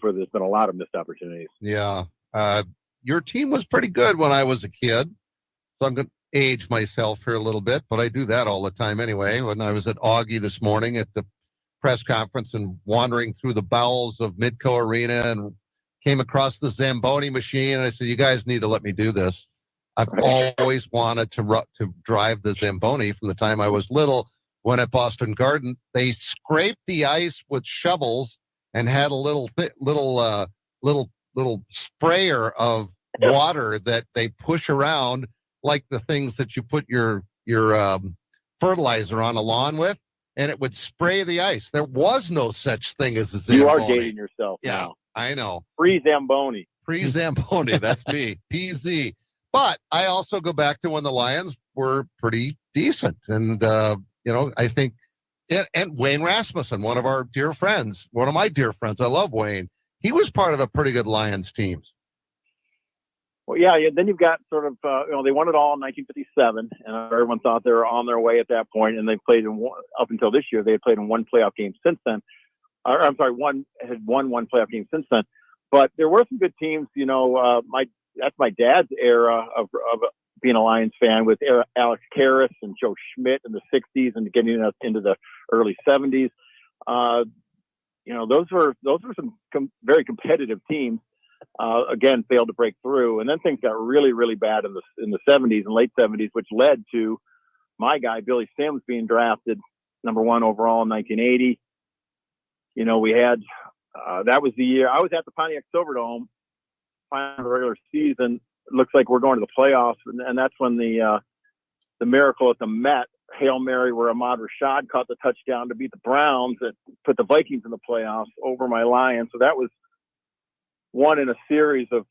where there's been a lot of missed opportunities. Yeah. Your team was pretty good when I was a kid. So I'm going to age myself here a little bit, but I do that all the time anyway. When I was at Augie this morning at the press conference and wandering through the bowels of Midco Arena and came across the Zamboni machine, and I said, you guys need to let me do this. I've always wanted to drive the Zamboni from the time I was little. When at Boston Garden, they scraped the ice with shovels and had a little sprayer of water that they push around like the things that you put your fertilizer on a lawn with, and it would spray the ice. There was no such thing as a Zamboni. You are dating yourself now. I know. Pre-Zamboni. Pre-Zamboni, that's me. PZ. But I also go back to when the Lions were pretty decent. And, I think, and Wayne Rasmussen, one of my dear friends, I love Wayne. He was part of a pretty good Lions team. Well, yeah. Then you've got sort of, they won it all in 1957, and everyone thought they were on their way at that point, and they played up until this year. They had played in one playoff game since then. One won playoff game since then. But there were some good teams. That's my dad's era of being a Lions fan, with Alex Karras and Joe Schmidt in the 60s and getting us into the early 70s. Those were some very competitive teams. Again, failed to break through, and then things got really, really bad in the 70s and late 70s, which led to my guy Billy Sims being drafted number 1 overall in 1980. We had that was the year I was at the Pontiac Silverdome, final of the regular season. It looks like we're going to the playoffs, and that's when the miracle at the Met, Hail Mary, where Ahmad Rashad caught the touchdown to beat the Browns that put the Vikings in the playoffs over my Lions. So that was one in a series of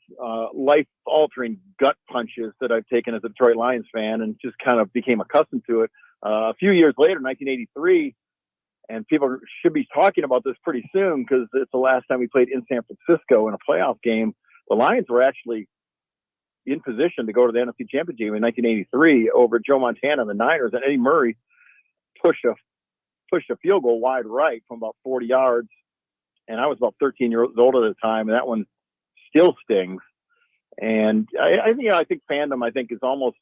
life-altering gut punches that I've taken as a Detroit Lions fan, and just kind of became accustomed to it. A few years later, 1983, and people should be talking about this pretty soon because it's the last time we played in San Francisco in a playoff game. The Lions were actually in position to go to the NFC Championship game in 1983 over Joe Montana and the Niners, and Eddie Murray pushed a field goal wide right from about 40 yards. And I was about 13 years old at the time, and that one still stings. And I think fandom, is almost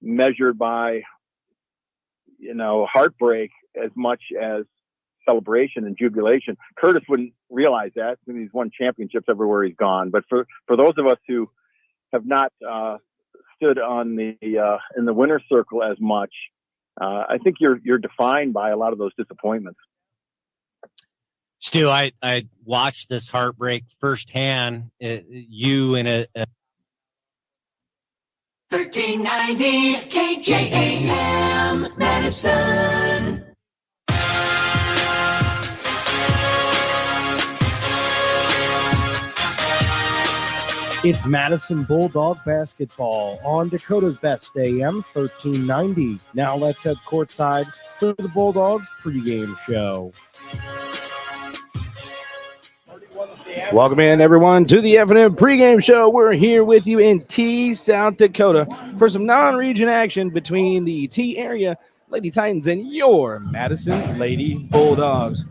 measured by, heartbreak as much as celebration and jubilation. Curtis wouldn't realize that. I mean, he's won championships everywhere he's gone. But for those of us who have not stood on in the winner's circle as much, I think you're defined by a lot of those disappointments. Stu, I watched this heartbreak firsthand. You in a 1390 KJAM Madison. It's Madison Bulldog basketball on Dakota's Best AM 1390. Now let's head courtside for the Bulldogs pregame show. Welcome in, everyone, to the F&M pregame show. We're here with you in T, South Dakota, for some non-region action between the T area Lady Titans and your Madison Lady Bulldogs.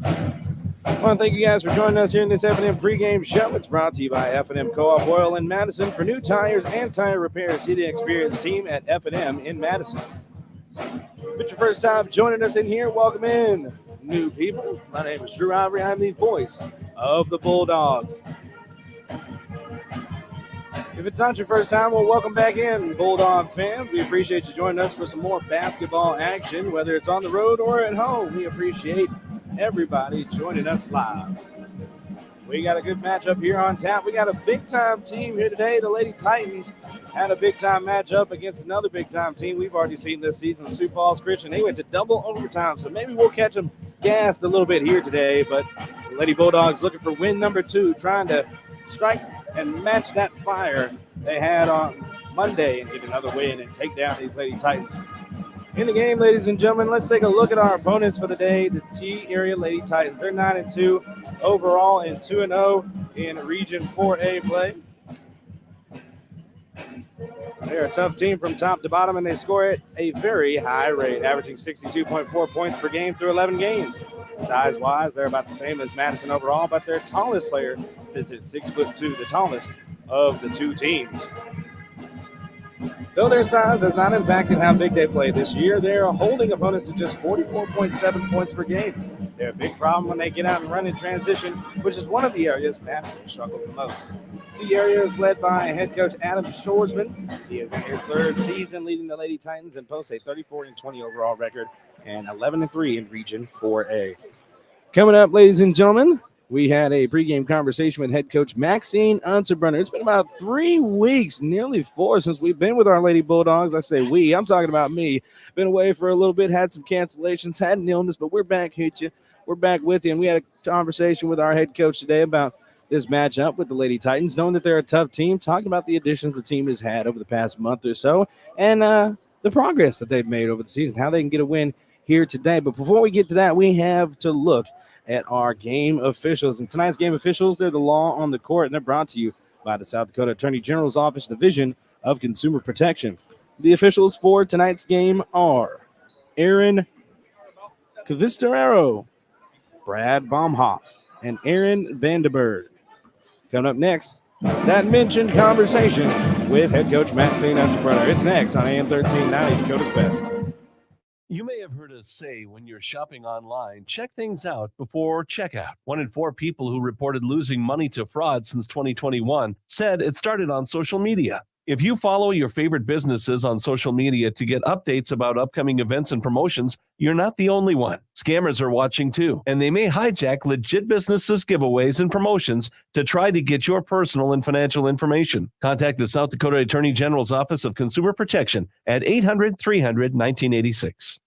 I want to thank you guys for joining us here in this F&M pregame show. It's brought to you by F&M Co-op Oil in Madison. For new tires and tire repairs, see the experienced team at F&M in Madison. If it's your first time joining us in here, welcome in, new people. My name is Drew Ivory. I'm the voice of the Bulldogs. If it's not your first time, well, welcome back in, Bulldog fans. We appreciate you joining us for some more basketball action, whether it's on the road or at home. We appreciate everybody joining us live. We got a good matchup here on tap. We got a big-time team here today. The Lady Titans had a big-time matchup against another big-time team we've already seen this season, Sioux Falls Christian. They went to double overtime, so maybe we'll catch them gassed a little bit here today. But the Lady Bulldogs looking for win number 2, trying to strike and match that fire they had on Monday and get another win and take down these Lady Titans. In the game, ladies and gentlemen, let's take a look at our opponents for the day, the T area Lady Titans. They're 9-2 overall and 2-0 in Region 4A play. They're a tough team from top to bottom, and they score at a very high rate, averaging 62.4 points per game through 11 games. Size-wise, they're about the same as Madison overall, but their tallest player sits at 6'2", the tallest of the two teams. Though their size has not impacted how big they play this year, they are holding opponents to just 44.7 points per game. They're a big problem when they get out and run in transition, which is one of the areas Madison struggles the most. The area is led by head coach Adam Shoresman. He is in his third season leading the Lady Titans and posts a 34-20 overall record and 11-3 in Region 4A. Coming up, ladies and gentlemen, we had a pregame conversation with head coach Maxine Unterbrunner. It's been about 3 weeks, nearly 4, since we've been with our Lady Bulldogs. I say we, I'm talking about me. Been away for a little bit, had some cancellations, had an illness, but we're back with you. We're back with you, and we had a conversation with our head coach today about this matchup with the Lady Titans, knowing that they're a tough team, talking about the additions the team has had over the past month or so, and the progress that they've made over the season, how they can get a win here today. But before we get to that, we have to look at our game officials. And tonight's game officials, they're the law on the court, and they're brought to you by the South Dakota Attorney General's Office Division of Consumer Protection. The officials for tonight's game are Aaron Cavistero, Brad Baumhoff, and Aaron Vandenberg. Coming up next, that mentioned conversation with head coach Maxine Unterbrunner. It's next on AM 1390, Dakota's Best. You may have heard us say when you're shopping online, check things out before checkout. 1 in 4 people who reported losing money to fraud since 2021 said it started on social media. If you follow your favorite businesses on social media to get updates about upcoming events and promotions, you're not the only one. Scammers are watching too, and they may hijack legit businesses' giveaways and promotions to try to get your personal and financial information. Contact the South Dakota Attorney General's Office of Consumer Protection at 800-300-1986.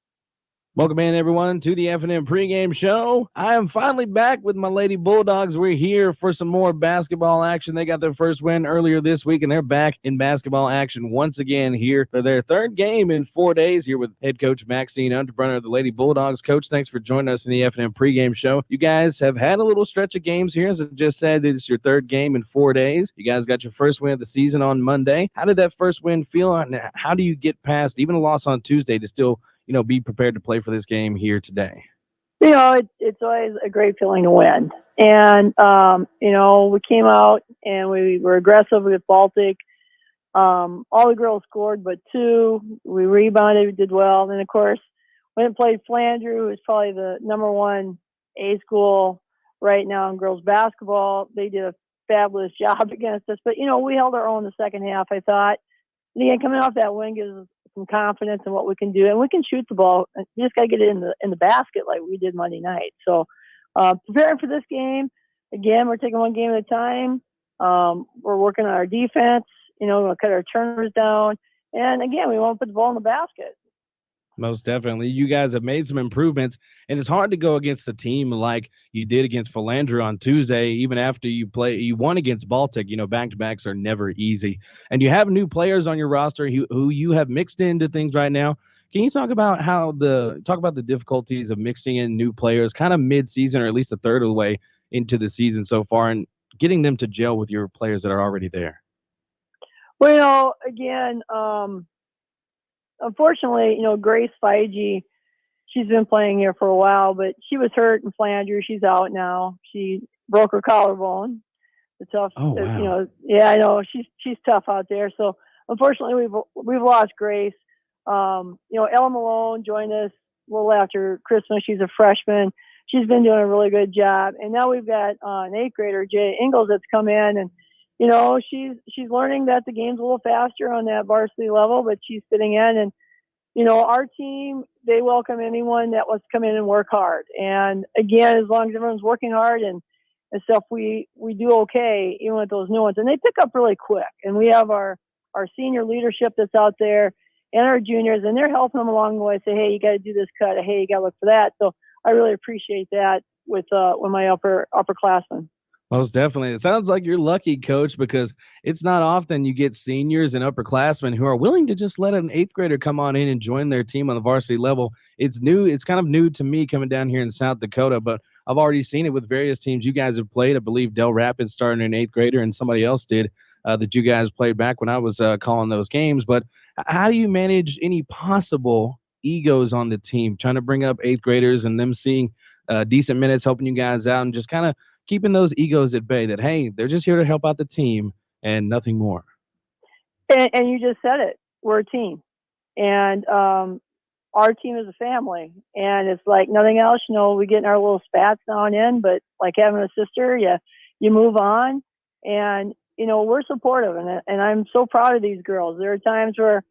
Welcome in, everyone, to the F&M pregame show. I am finally back with my Lady Bulldogs. We're here for some more basketball action. They got their first win earlier this week, and they're back in basketball action once again here for their third game in 4 days here with head coach Maxine Unterbrunner of the Lady Bulldogs. Coach, thanks for joining us in the F&M pregame show. You guys have had a little stretch of games here. As I just said, it's your third game in 4 days. You guys got your first win of the season on Monday. How did that first win feel, and how do you get past even a loss on Tuesday to still be prepared to play for this game here today? It's always a great feeling to win. And, we came out and we were aggressive with Baltic. All the girls scored but 2. We rebounded, we did well. And, of course, went and played Flandreau, who is probably the number 1 A school right now in girls basketball. They did a fabulous job against us. But, we held our own the second half, I thought. And again, coming off that win gives us some confidence in what we can do, and we can shoot the ball. We just got to get it in the basket like we did Monday night. So preparing for this game, again, we're taking one game at a time. We're working on our defense. We're going to cut our turnovers down, and again, we want to put the ball in the basket. Most definitely. You guys have made some improvements, and it's hard to go against a team like you did against Philandra on Tuesday, even after you won against Baltic. Back-to-backs are never easy. And you have new players on your roster who you have mixed into things right now. Can you talk about the difficulties of mixing in new players kind of mid-season, or at least a third of the way into the season so far, and getting them to gel with your players that are already there? Well, again, unfortunately, Grace Feige, she's been playing here for a while, but she was hurt in Flanders. She's out now. She broke her collarbone. The tough, oh, wow. Yeah, I know. She's tough out there. So unfortunately, we've lost Grace. Ella Malone joined us a little after Christmas. She's a freshman. She's been doing a really good job. And now we've got an 8th grader, Jay Ingalls, that's come in, and she's learning that the game's a little faster on that varsity level, but she's fitting in. And, our team, they welcome anyone that wants to come in and work hard. And again, as long as everyone's working hard and stuff, we do okay, even with those new ones. And they pick up really quick. And we have our senior leadership that's out there and our juniors, and they're helping them along the way, say, hey, you got to do this cut. Hey, you got to look for that. So I really appreciate that with my upperclassmen. Most definitely. It sounds like you're lucky, Coach, because it's not often you get seniors and upperclassmen who are willing to just let an 8th grader come on in and join their team on the varsity level. It's new. It's kind of new to me coming down here in South Dakota, but I've already seen it with various teams you guys have played. I believe Del Rapids started an 8th grader, and somebody else did that you guys played back when I was calling those games. But how do you manage any possible egos on the team, trying to bring up 8th graders and them seeing decent minutes, helping you guys out, and just kind of keeping those egos at bay that, hey, they're just here to help out the team and nothing more. And you just said it. We're a team. And our team is a family. And it's like nothing else. We get in our little spats now and then, but like having a sister, you move on. And, we're supportive. And I'm so proud of these girls. There are times where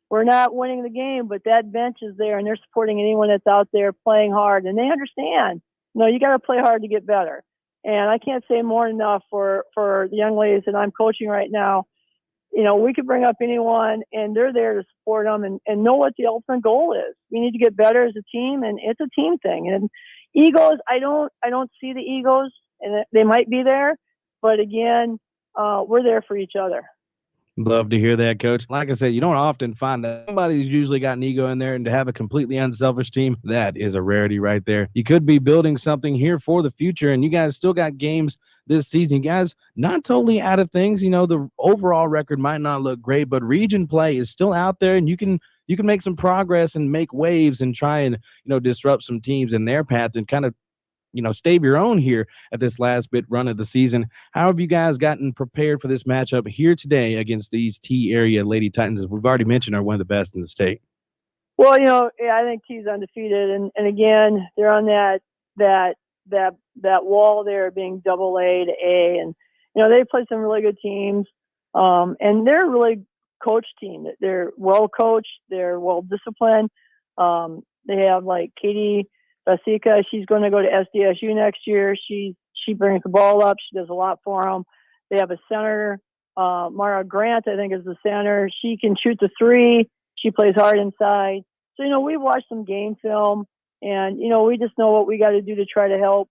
we're not winning the game, but that bench is there, and they're supporting anyone that's out there playing hard. And they understand, you got to play hard to get better. And I can't say more enough for the young ladies that I'm coaching right now. We could bring up anyone, and they're there to support them and know what the ultimate goal is. We need to get better as a team, and it's a team thing. And egos, I don't see the egos, and they might be there, but again, we're there for each other. Love to hear that, Coach. Like I said, you don't often find that somebody's usually got an ego in there, and to have a completely unselfish team, that is a rarity right there. You could be building something here for the future, and you guys still got games this season. You guys not totally out of things. The overall record might not look great, but region play is still out there, and you can make some progress and make waves and try and disrupt some teams in their path and kind of stave your own here at this last bit run of the season. How have you guys gotten prepared for this matchup here today against these T area Lady Titans, as we've already mentioned are one of the best in the state? Well, I think T's undefeated, and again, they're on that wall there, being double A to A, and they play some really good teams, and they're a really coached team. They're well coached, they're well disciplined. They have like Katie Basika, she's going to go to SDSU next year. She brings the ball up. She does a lot for them. They have a center, Mara Grant, I think is the center. She can shoot the three. She plays hard inside. So, we've watched some game film, and, we just know what we got to do to try to help,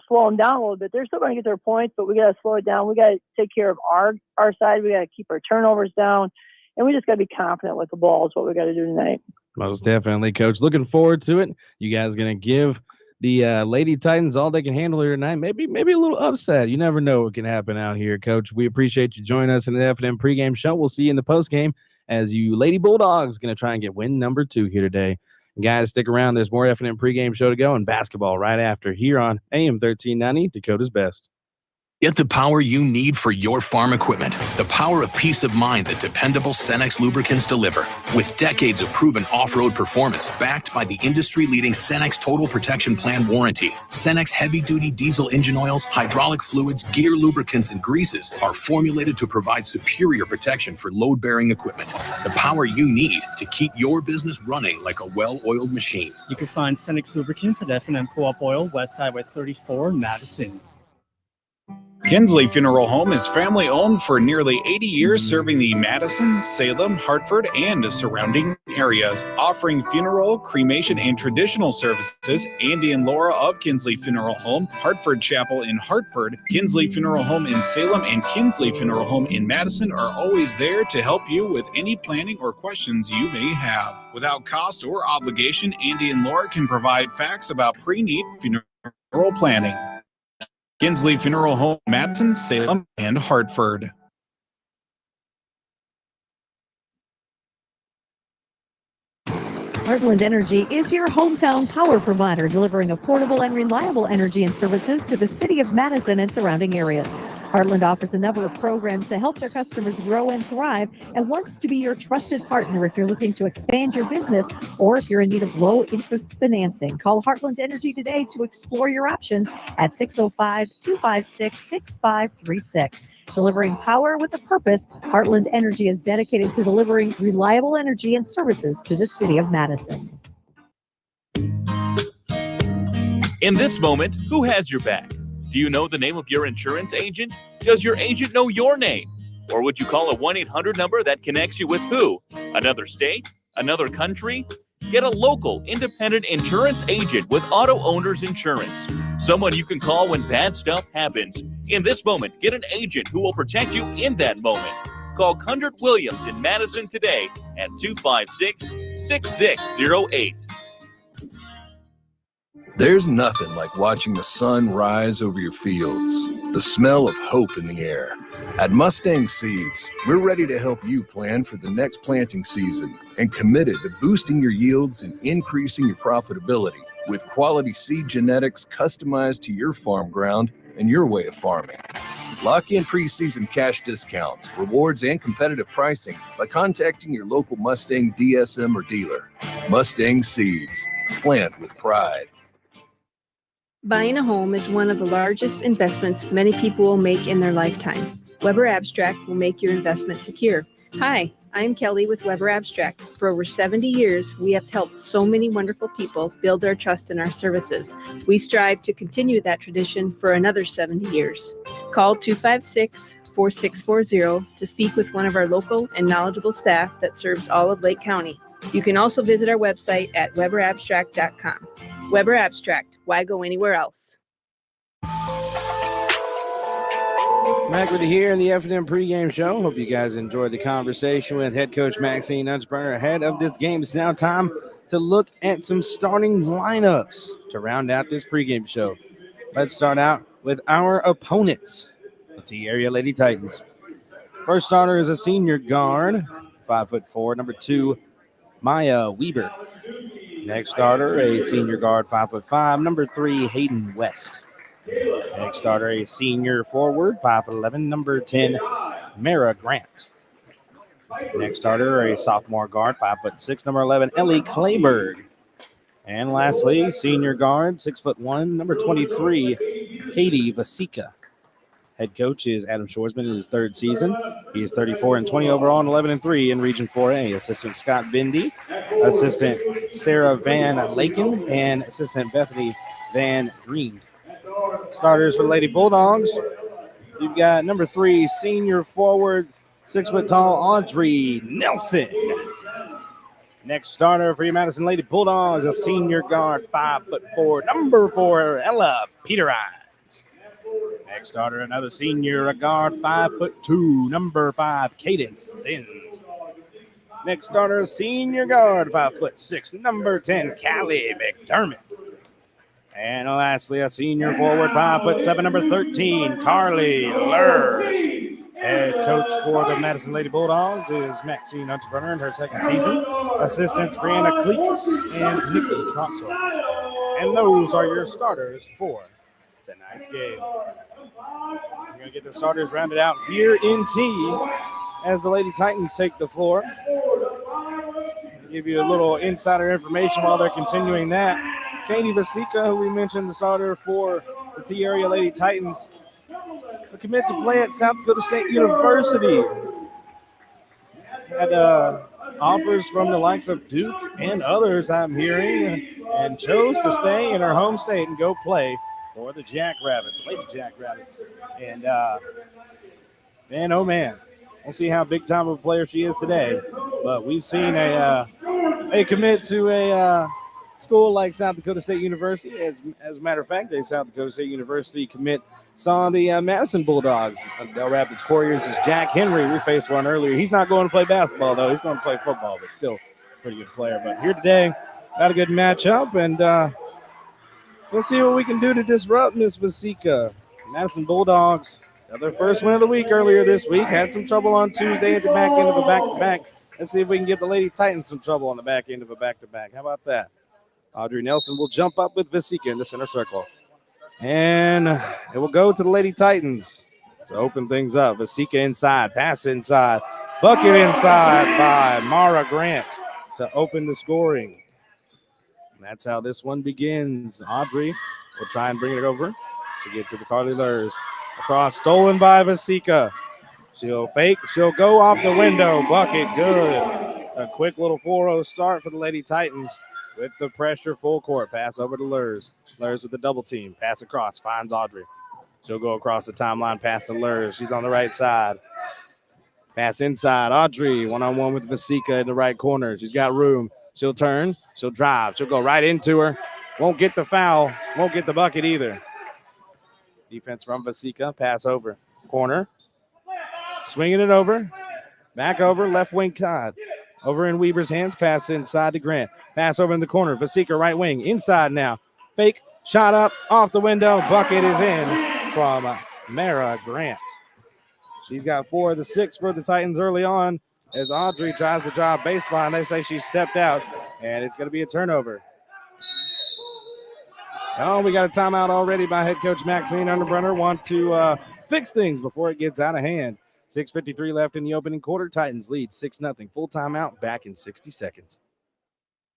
slow them down a little bit. They're still going to get their points, but we got to slow it down. We got to take care of our side. We got to keep our turnovers down, and we just got to be confident with the ball is what we got to do tonight. Most definitely, Coach. Looking forward to it. You guys going to give the Lady Titans all they can handle here tonight. Maybe a little upset. You never know what can happen out here, Coach. We appreciate you joining us in the F&M pregame show. We'll see you in the postgame as you Lady Bulldogs going to try and get win number 2 here today. And guys, stick around. There's more F&M pregame show to go and basketball right after here on AM 1390, Dakota's Best. Get the power you need for your farm equipment. The power of peace of mind that dependable Cenex lubricants deliver. With decades of proven off-road performance backed by the industry-leading Cenex Total Protection Plan warranty. Cenex heavy-duty diesel engine oils, hydraulic fluids, gear lubricants, and greases are formulated to provide superior protection for load-bearing equipment. The power you need to keep your business running like a well-oiled machine. You can find Cenex lubricants at F&M Co-op Oil, West Highway 34, Madison. Kinsley Funeral Home is family-owned for nearly 80 years, serving the Madison, Salem, Hartford, and surrounding areas. Offering funeral, cremation, and traditional services, Andy and Laura of Kinsley Funeral Home, Hartford Chapel in Hartford, Kinsley Funeral Home in Salem, and Kinsley Funeral Home in Madison are always there to help you with any planning or questions you may have. Without cost or obligation, Andy and Laura can provide facts about pre-need funeral planning. Kinsley Funeral Home, Madison, Salem, and Hartford. Heartland Energy is your hometown power provider, delivering affordable and reliable energy and services to the city of Madison and surrounding areas. Heartland offers a number of programs to help their customers grow and thrive and wants to be your trusted partner if you're looking to expand your business or if you're in need of low-interest financing. Call Heartland Energy today to explore your options at 605-256-6536. Delivering power with a purpose, Heartland Energy is dedicated to delivering reliable energy and services to the city of Madison. In this moment, who has your back? Do you know the name of your insurance agent? Does your agent know your name? Or would you call a 1-800 number that connects you with who? Another state? Another country? Get a local, independent insurance agent with Auto Owners Insurance. Someone you can call when bad stuff happens. In this moment, get an agent who will protect you in that moment. Call Kundert Williams in Madison today at 256-6608. There's nothing like watching the sun rise over your fields, the smell of hope in the air. At Mustang Seeds, we're ready to help you plan for the next planting season and committed to boosting your yields and increasing your profitability. with quality seed genetics customized to your farm ground and your way of farming. Lock in preseason cash discounts, rewards, and competitive pricing by contacting your local Mustang DSM or dealer. Mustang Seeds. Plant with pride. Buying a home is one of the largest investments many people will make in their lifetime. Weber Abstract will make your investment secure. Hi, I'm Kelly with Weber Abstract. For over 70 years, we have helped so many wonderful people build their trust in our services. We strive to continue that tradition for another 70 years. Call 256-4640 to speak with one of our local and knowledgeable staff that serves all of Lake County. You can also visit our website at weberabstract.com. Weber Abstract, why go anywhere else? Back with you here in the F&M pregame show. Hope you guys enjoyed the conversation with head coach Maxine Unzbrenner ahead of this game. It's now time to look at some starting lineups to round out this pregame show. Let's start out with our opponents, the T-Area Lady Titans. First starter is a senior guard, 5'4", number 2, Maya Weber. Next starter, a senior guard, 5'5", number 3, Hayden West. Next starter, a senior forward, 5'11", number 10, Mara Grant. Next starter, a sophomore guard, 5'6", number 11, Ellie Clayberg. And lastly, senior guard, 6'1", number 23, Katie Vasika. Head coach is Adam Shoresman in his third season. He is 34-20 overall and 11-3 in Region 4A. Assistant Scott Bindy, assistant Sarah Van Laken, and assistant Bethany Van Green. Starters for the Lady Bulldogs. You've got number 3, senior forward, 6 foot tall, Audrey Nelson. Next starter for your Madison Lady Bulldogs, a senior guard, 5'4", number 4, Ella Peterine. Next starter, another senior guard, 5'2", number 5, Cadence Sins. Next starter, senior guard, 5'6", number 10, Callie McDermott. And lastly, a senior forward, 5'7", number 13, Carly Lurs. Head coach for the Madison Lady Bulldogs is Maxine Unzbrenner in her second season. Assistants Brianna Cleeks and Nikki Troxel. And those are your starters for tonight's game. We're going to get the starters rounded out here in T as the Lady Titans take the floor. I'll give you a little insider information while they're continuing that. Katie Vasika, who we mentioned, the starter for the T-Area Lady Titans, will commit to play at South Dakota State University. Had offers from the likes of Duke and others, I'm hearing, and chose to stay in her home state and go play for the Jackrabbits, Lady Jackrabbits. And man, oh man, we'll see how big time of a player she is today. But we've seen a commit to a school like South Dakota State University. As a matter of fact, the South Dakota State University commit saw the Madison Bulldogs. Del Rapids Couriers is Jack Henry. We faced one earlier. He's not going to play basketball, though. He's going to play football, but still pretty good player. But here today, got a good matchup, and we'll see what we can do to disrupt Miss Vasika. Madison Bulldogs got their first win of the week earlier this week. Had some trouble on Tuesday at the back end of a back-to-back. Let's see if we can give the Lady Titans some trouble on the back end of a back-to-back. How about that? Audrey Nelson will jump up with Vasika in the center circle. And it will go to the Lady Titans to open things up. Vasika inside, pass inside, bucket inside by Mara Grant to open the scoring. And that's how this one begins. Audrey will try and bring it over. She gets it to Carly Lurs. Across, stolen by Vasika. She'll fake. She'll go off the window. Bucket, good. A quick little 4-0 start for the Lady Titans with the pressure full court. Pass over to Lurs. Lurs with the double team. Pass across. Finds Audrey. She'll go across the timeline. Pass to Lurs. She's on the right side. Pass inside. Audrey one-on-one with Vasika in the right corner. She's got room. She'll turn. She'll drive. She'll go right into her. Won't get the foul. Won't get the bucket either. Defense from Vasika. Pass over. Corner. Swinging it over. Back over. Left wing Todd. Over in Weber's hands. Pass inside to Grant. Pass over in the corner. Vasika right wing. Inside now. Fake. Shot up. Off the window. Bucket is in from Mara Grant. She's got 4 of the 6 for the Titans early on as Audrey tries to drive baseline. They say she stepped out, and it's going to be a turnover. Oh, we got a timeout already by head coach Maxine Underbrunner. Want to fix things before it gets out of hand. 6:53 left in the opening quarter. Titans lead 6-0. Full timeout back in 60 seconds.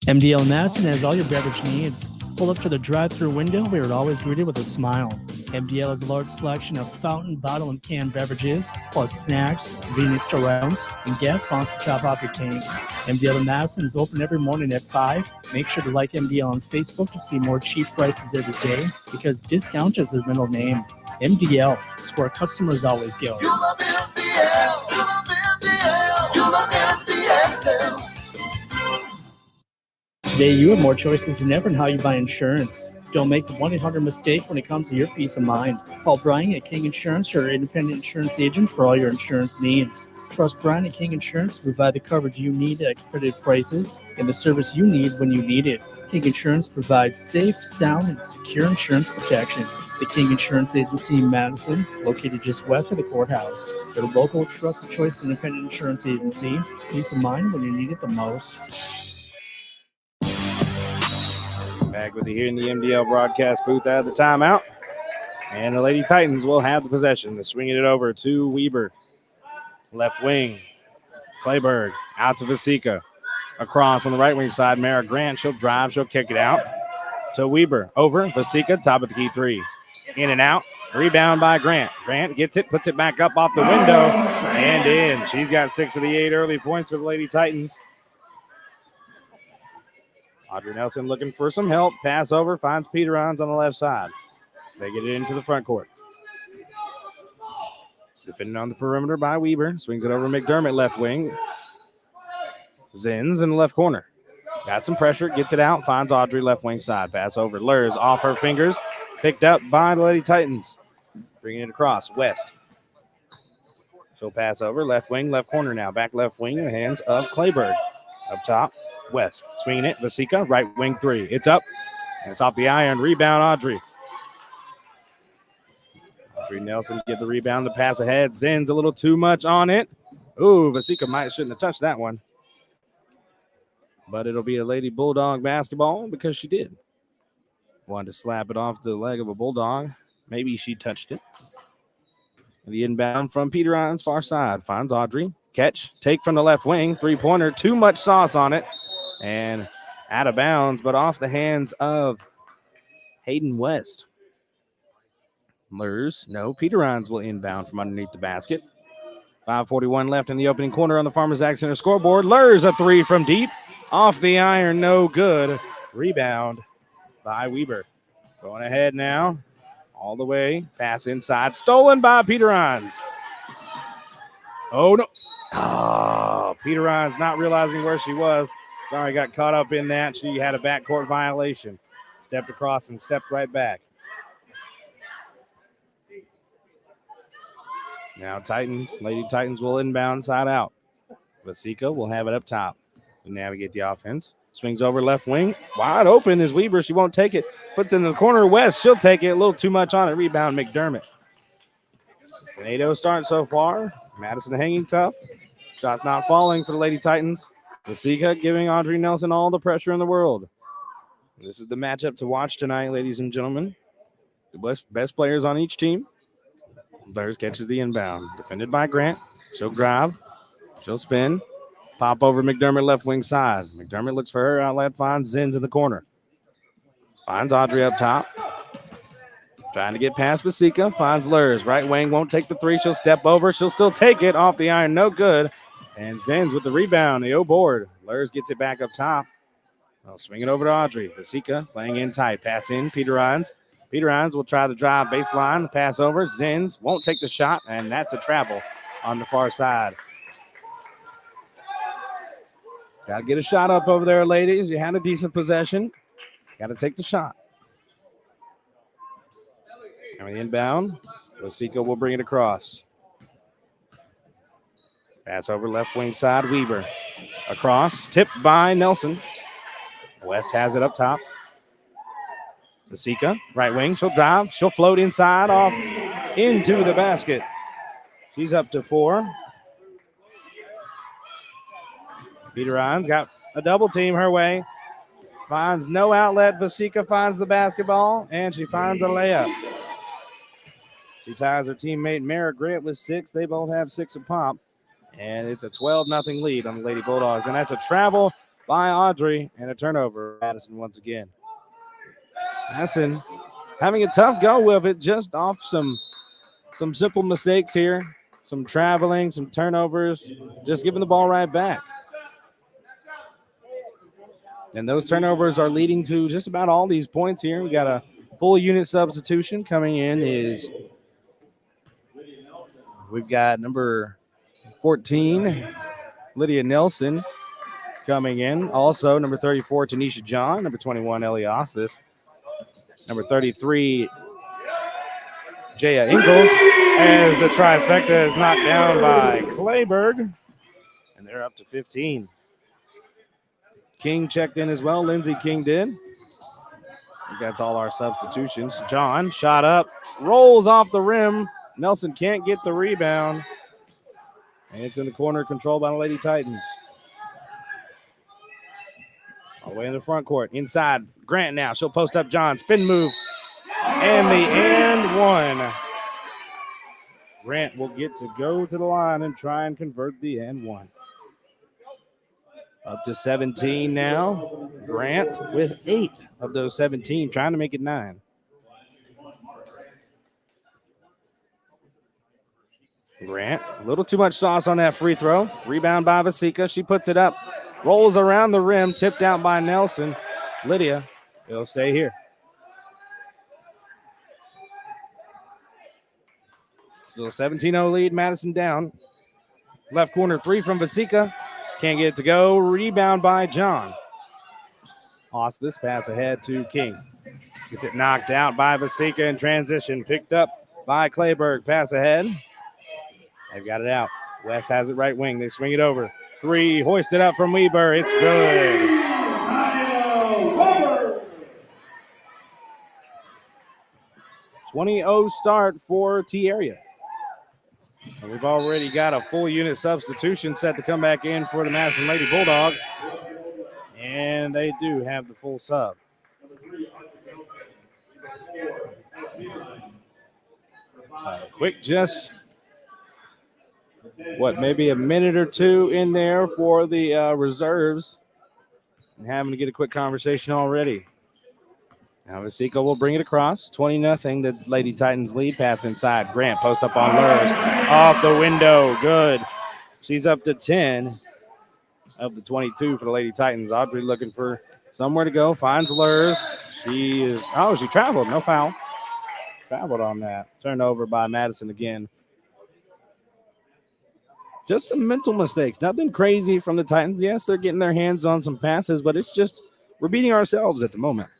MDL Madison has all your beverage needs. Pull up to the drive-thru window where you're always greeted with a smile. MDL has a large selection of fountain, bottle, and canned beverages, plus snacks, convenience store items, and gas pumps to top off your tank. MDL in Madison is open every morning at 5. Make sure to like MDL on Facebook to see more cheap prices every day, because discount is their middle name. MDL is where customers always go. You love MDL. You love MDL. You love MDL. Today, you have more choices than ever in how you buy insurance. Don't make the 1-800 mistake when it comes to your peace of mind. Call Brian at King Insurance, your independent insurance agent, for all your insurance needs. Trust Brian at King Insurance to provide the coverage you need at competitive prices and the service you need when you need it. King Insurance provides safe, sound, and secure insurance protection. The King Insurance Agency in Madison, located just west of the courthouse. Their local, trusted choice independent insurance agency. Peace of mind when you need it the most. Back with you here in the MDL broadcast booth out of the timeout. And the Lady Titans will have the possession. They're swinging it over to Weber. Left wing. Clayberg out to Vasika. Across on the right wing side, Mara Grant. She'll drive. She'll kick it out to Weber. Over. Vasika, top of the key three. In and out. Rebound by Grant. Grant gets it, puts it back up off the window, and in. She's got 6 of the 8 early points for the Lady Titans. Audrey Nelson looking for some help. Pass over, finds Peterons on the left side. They get it into the front court. Defending on the perimeter by Weber. Swings it over McDermott, left wing. Zins in the left corner. Got some pressure, gets it out, finds Audrey left wing side. Pass over. Lurs off her fingers. Picked up by the Lady Titans. Bringing it across. West. She'll pass over. Left wing, left corner now. Back left wing in the hands of Clayberg. Up top. West swinging it. Vasika, right wing three. It's up. And it's off the iron. Rebound, Audrey. Audrey Nelson get the rebound. The pass ahead. Zins a little too much on it. Ooh, Vasika shouldn't have touched that one. But it'll be a Lady Bulldog basketball because she did. Wanted to slap it off the leg of a Bulldog. Maybe she touched it. The inbound from Peteron's far side. Finds Audrey. Catch. Take from the left wing. Three-pointer. Too much sauce on it. And out of bounds, but off the hands of Hayden West. Lurs. No. Peterons will inbound from underneath the basket. 5:41 left in the opening quarter on the Farmers Ag Center scoreboard. Lurs a three from deep. Off the iron. No good. Rebound by Weber. Going ahead now. All the way. Pass inside. Stolen by Peterons. Oh, no. Oh, Peterons not realizing where she was. Sorry, got caught up in that. She had a backcourt violation. Stepped across and stepped right back. Now Titans, Lady Titans will inbound side out. Vasika will have it up top to navigate the offense. Swings over left wing. Wide open is Weber. She won't take it. Puts it in the corner. West, she'll take it. A little too much on it. Rebound, McDermott. It's an 8-0 start so far. Madison hanging tough. Shots not falling for the Lady Titans. Vasika giving Audrey Nelson all the pressure in the world. This is the matchup to watch tonight, ladies and gentlemen. The best players on each team. Bears catches the inbound. Defended by Grant. She'll drive. She'll spin. Pop over McDermott left wing side. McDermott looks for her outlet. Finds Zins in the corner. Finds Audrey up top. Trying to get past Vasika. Finds Lurs. Right wing won't take the three. She'll step over. She'll still take it. Off the iron. No good. And Zins with the rebound. The board. Lurs gets it back up top. I'll swing it over to Audrey. Vasika playing in tight. Pass in. Peterons. Peterons will try to drive baseline. Pass over. Zins won't take the shot. And that's a travel on the far side. Got to get a shot up over there, ladies. You had a decent possession. Got to take the shot. And the inbound. Vasika will bring it across. Pass over left wing side. Weber. Across. Tipped by Nelson. West has it up top. Vasika, right wing. She'll drive. She'll float inside off into the basket. She's up to 4. Peterons got a double team her way. finds no outlet. Vasika finds the basketball, and she finds a layup. She ties her teammate Mara Grant with 6. They both have 6 a pop. And it's a 12-0 lead on the Lady Bulldogs. And that's a travel by Audrey and a turnover. Madison once again. Madison having a tough go with it, just off some simple mistakes here. Some traveling, some turnovers, just giving the ball right back. And those turnovers are leading to just about all these points here. We got a full unit substitution coming in is we've got number 14, Lydia Nelson, coming in. Also, number 34, Tanisha John. Number 21, Ellie Ostis. Number 33, Jaya Ingalls. As the trifecta is knocked down by Clayberg. And they're up to 15. King checked in as well. Lindsey King did. I think that's all our substitutions. John, shot up, rolls off the rim. Nelson can't get the rebound. And it's in the corner, controlled by the Lady Titans. All the way in the front court. Inside, Grant now. She'll post up John. Spin move. And the and one. Grant will get to go to the line and try and convert the and one. Up to 17 now. Grant with 8 of those 17, trying to make it 9. Grant, a little too much sauce on that free throw. Rebound by Vasika. She puts it up. Rolls around the rim, tipped out by Nelson. Lydia, it'll stay here. Still a 17-0 lead, Madison down. Left corner 3 from Vasika. Can't get it to go. Rebound by John. Lost this pass ahead to King. Gets it knocked out by Vasika in transition. Picked up by Clayberg. Pass ahead. They've got it out. West has it right wing. They swing it over. 3, hoisted up from Weber. It's good. 20-0 start for T-Area. And we've already got a full unit substitution set to come back in for the Madison Lady Bulldogs. And they do have the full sub. Quick just, maybe a minute or two in there for the reserves. And having to get a quick conversation already. Now Vasika will bring it across. 20-0, the Lady Titans lead. Pass inside. Grant, post up on Lurs. Off the window. Good. She's up to 10 of the 22 for the Lady Titans. Audrey looking for somewhere to go. Finds Lurs. She traveled. No foul. Traveled on that. Turnover by Madison again. Just some mental mistakes. Nothing crazy from the Titans. Yes, they're getting their hands on some passes, but it's just we're beating ourselves at the moment.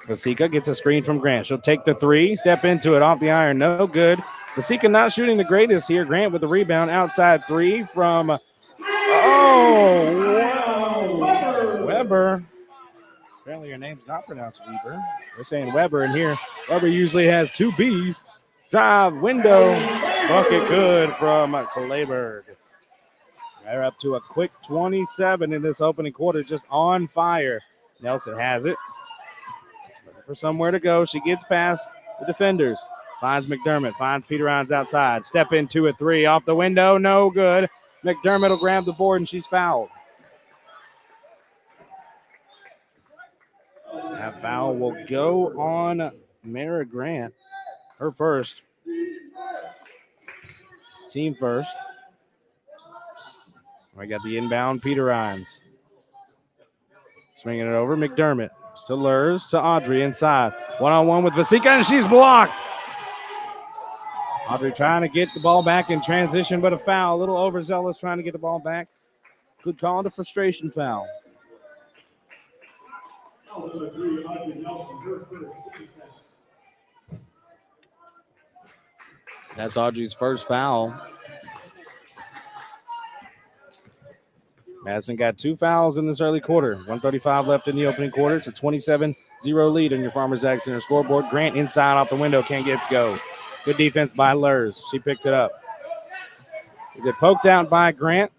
Vasika gets a screen from Grant. She'll take the 3, step into it off the iron. No good. Vasika not shooting the greatest here. Grant with the rebound. Outside 3 from, Weber. Apparently your name's not pronounced Weber. They're saying Weber in here. Weber usually has 2 B's. Drive, window, bucket good from Clayberg. They're up to a quick 27 in this opening quarter, just on fire. Nelson has it. Looking for somewhere to go. She gets past the defenders. Finds McDermott. Finds Peter Rhines outside. Step into a 3. Off the window. No good. McDermott will grab the board, and she's fouled. That foul will go on Mara Grant. Her first. Team first. We got the inbound, Peter Rhines. Swinging it over, McDermott to Lurs, to Audrey inside. One-on-one with Vasika, and she's blocked. Audrey trying to get the ball back in transition, but a foul. A little overzealous trying to get the ball back. Good call and a frustration foul. That's Audrey's first foul. Madison got 2 fouls in this early quarter. 1:35 left in the opening quarter. It's a 27-0 lead on your Farmers Ag Center scoreboard. Grant inside off the window. Can't get it to go. Good defense by Lurs. She picks it up. Is it poked out by Grant?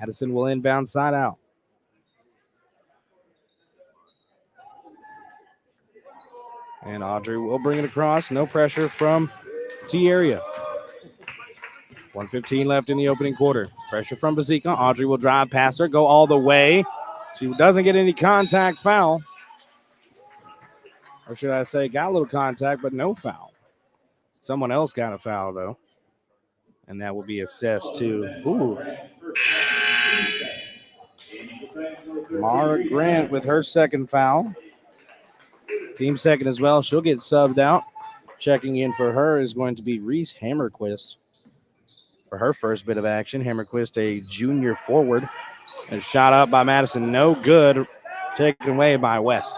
Madison will inbound side out. And Audrey will bring it across. No pressure from T-Area. 1:15 left in the opening quarter. Pressure from Bazika. Audrey will drive past her, go all the way. She doesn't get any contact foul. Or should I say, got a little contact, but no foul. Someone else got a foul, though. And that will be assessed to, Mara Grant with her second foul. Team second as well. She'll get subbed out. Checking in for her is going to be Reese Hammerquist for her first bit of action. Hammerquist, a junior forward. And shot up by Madison. No good. Taken away by West.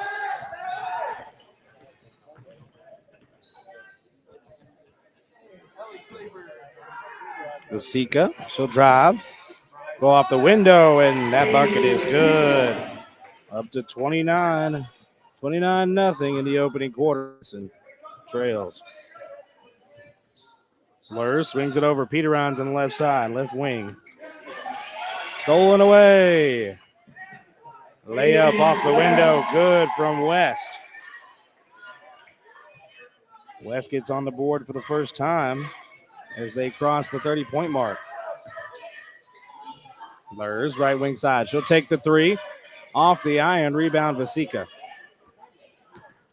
Vasika, she'll drive. Go off the window, and that bucket is good. Up to 29. 29-0 in the opening quarter. And trails. Lurs swings it over. Peterons on the left side, left wing. Stolen away. Layup off the window. Good from West. West gets on the board for the first time as they cross the 30-point mark. Lurs, right wing side. She'll take the three. Off the iron. Rebound, Vasika.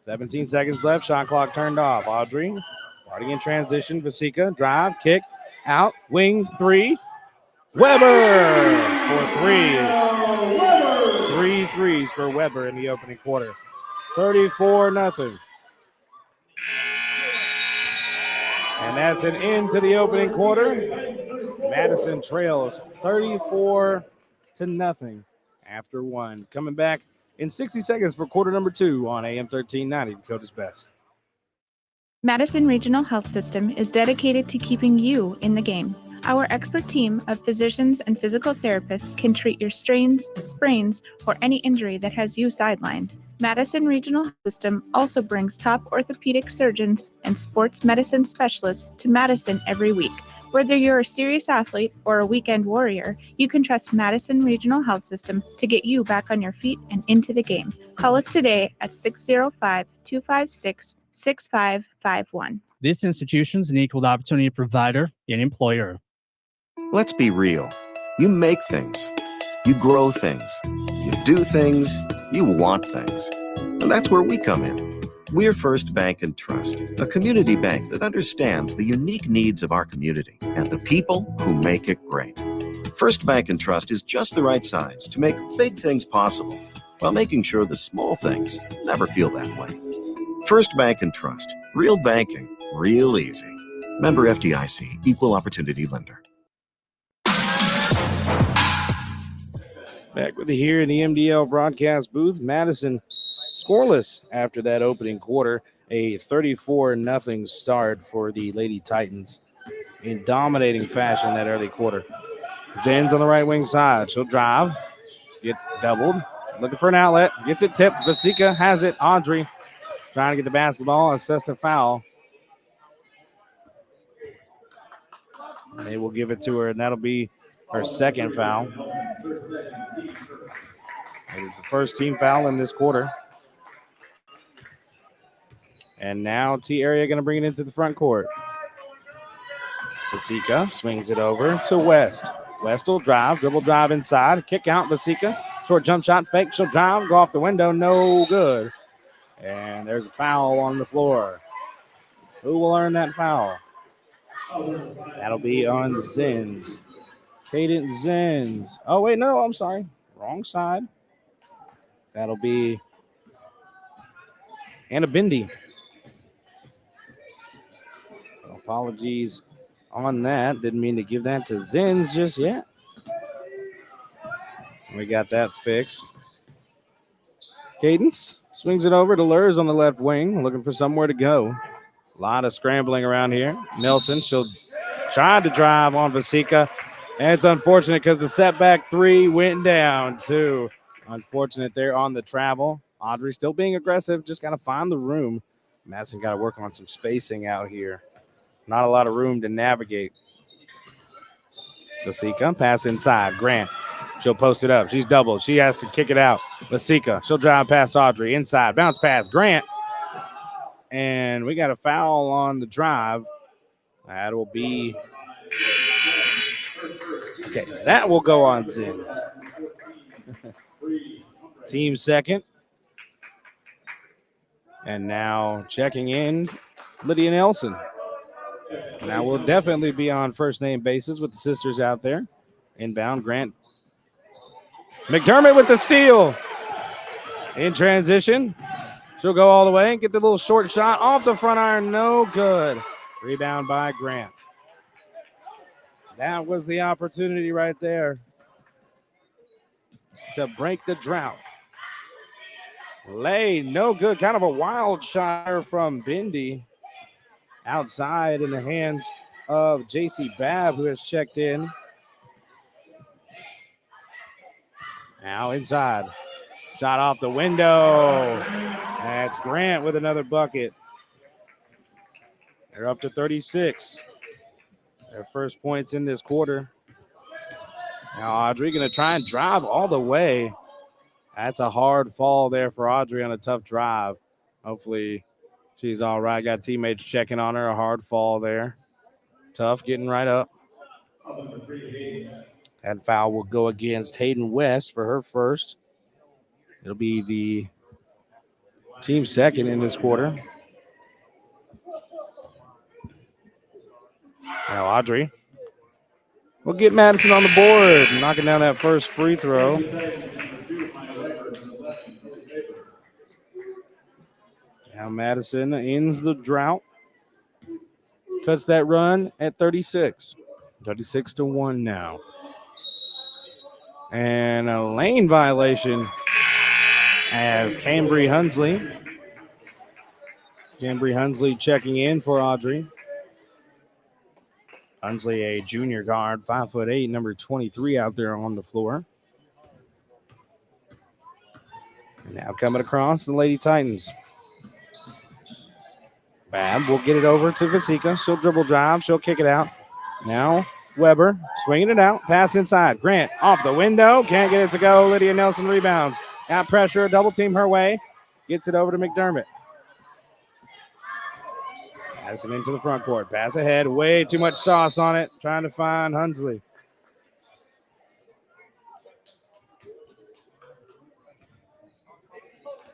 17 seconds left. Shot clock turned off. Audrey starting in transition. Vasika, drive, kick, out, wing, three. Weber for three. 3 threes for Weber in the opening quarter. 34-0. And that's an end to the opening quarter. Madison trails 34-0 after one. Coming back in 60 seconds for quarter number 2 on AM 1390, Dakota's Best. Madison Regional Health System is dedicated to keeping you in the game. Our expert team of physicians and physical therapists can treat your strains, sprains, or any injury that has you sidelined. Madison Regional Health System also brings top orthopedic surgeons and sports medicine specialists to Madison every week. Whether you're a serious athlete or a weekend warrior, you can trust Madison Regional Health System to get you back on your feet and into the game. Call us today at 605-256-6551. This institution is an equal opportunity provider and employer. Let's be real. You make things. You grow things. You do things. You want things. And that's where we come in. We're First Bank and Trust, a community bank that understands the unique needs of our community and the people who make it great. First Bank and Trust is just the right size to make big things possible while making sure the small things never feel that way. First Bank and Trust. Real banking, real easy. Member FDIC, Equal Opportunity Lender. Back with you here in the MDL broadcast booth. Madison scoreless after that opening quarter. A 34-0 start for the Lady Titans in dominating fashion that early quarter. Zen's on the right wing side. She'll drive, get doubled, looking for an outlet, gets it tipped. Vasika has it. Audrey trying to get the basketball, assessed a foul. They will give it to her, and that'll be her second foul. It is the first team foul in this quarter. And now T-Area going to bring it into the front court. Vasika swings it over to West. West will drive, dribble drive inside, kick out Vasika. Short jump shot, fake, she'll drive, go off the window, no good. And there's a foul on the floor. Who will earn that foul? That'll be on Zins. Cadence Zins. Oh, wait, no, I'm sorry. Wrong side. That'll be Anna Bindi. Apologies on that. Didn't mean to give that to Zins just yet. We got that fixed. Cadence swings it over to Lurs on the left wing, looking for somewhere to go. A lot of scrambling around here. Nelson, she'll try to drive on Vasika. And it's unfortunate because the setback three went down too. Unfortunate there on the travel. Audrey still being aggressive, just got to find the room. Madison got to work on some spacing out here. Not a lot of room to navigate. Vasika, pass inside. Grant, she'll post it up. She's doubled. She has to kick it out. Vasika, she'll drive past Audrey. Inside, bounce pass. Grant. And we got a foul on the drive. That will be... Okay, that will go on Zins. Team second. And now checking in, Lydia Nelson. Now we'll definitely be on first name basis with the sisters out there. Inbound, Grant. McDermott with the steal. In transition. She'll go all the way and get the little short shot off the front iron. No good. Rebound by Grant. That was the opportunity right there to break the drought. Lay, no good. Kind of a wild shot from Bindi. Outside in the hands of J.C. Babb, who has checked in. Now inside. Shot off the window. That's Grant with another bucket. They're up to 36. Their first points in this quarter. Now Audrey going to try and drive all the way. That's a hard fall there for Audrey on a tough drive. Hopefully she's all right. Got teammates checking on her. A hard fall there. Tough getting right up. That foul will go against Hayden West for her first. It'll be the team second in this quarter. Now Audrey will get Madison on the board, knocking down that first free throw. Now Madison ends the drought. Cuts that run at 36. 36-1 now. And a lane violation as Cambry Hunsley. Cambry Hunsley checking in for Audrey. Hunsley, a junior guard, 5'8", number 23 out there on the floor. And now coming across the Lady Titans. Babb will get it over to Vasika. She'll dribble drive. She'll kick it out. Now Weber swinging it out. Pass inside. Grant off the window. Can't get it to go. Lydia Nelson rebounds. Got pressure. Double team her way. Gets it over to McDermott. Madison into the front court. Pass ahead. Way too much sauce on it. Trying to find Hunsley.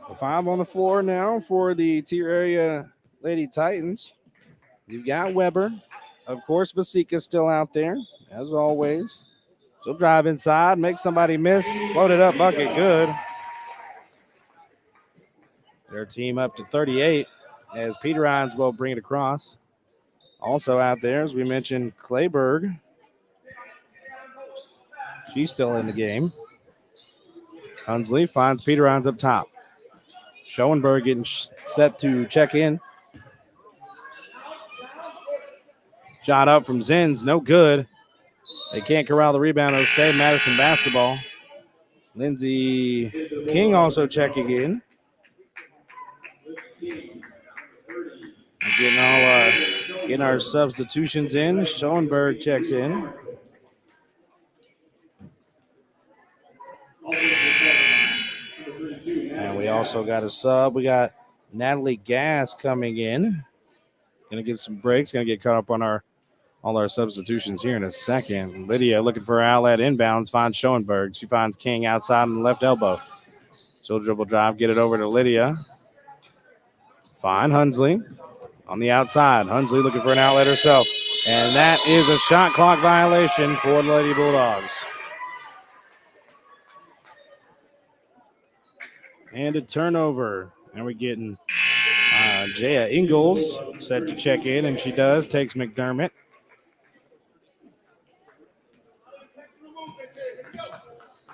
The 5 on the floor now for the tier area Lady Titans. You've got Weber. Of course, Vasika's still out there, as always. She'll drive inside, make somebody miss. Float it up, bucket, good. Their team up to 38 as Peter Hines will bring it across. Also out there, as we mentioned, Clayberg. She's still in the game. Hunsley finds Peter Hines up top. Schoenberg getting set to check in. Shot up from Zins, no good. They can't corral the rebound. It'll stay Madison basketball. Lindsey King also checking in. Getting our substitutions in. Schoenberg checks in. And we also got a sub. We got Natalie Gass coming in. Gonna get some breaks. Gonna get caught up on all our substitutions here in a second. Lydia looking for her outlet inbounds. Finds Schoenberg. She finds King outside on the left elbow. She'll dribble drive. Get it over to Lydia. Find Hunsley on the outside. Hunsley looking for an outlet herself. And that is a shot clock violation for the Lady Bulldogs. And a turnover. And we're getting Jaya Ingalls set to check in, and she does. Takes McDermott.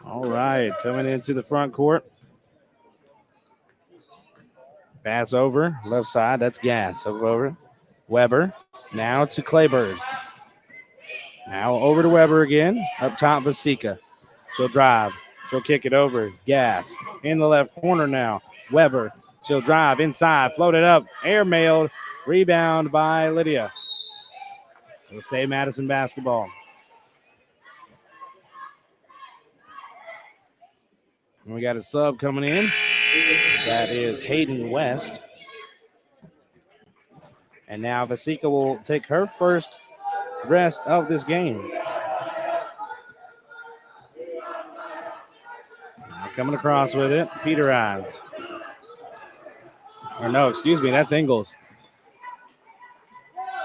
All right, coming into the front court. Pass over, left side. That's Gass over. Weber. Now to Clayberg. Now over to Weber again. Up top, Vasika. She'll drive. She'll kick it over. Gass in the left corner now. Weber. She'll drive inside. Float it up. Airmailed. Rebound by Lydia. It'll stay Madison basketball. And we got a sub coming in. That is Hayden West. And now Vasika will take her first rest of this game. Now coming across with it, Peter Ives. Or no, excuse me, that's Ingles.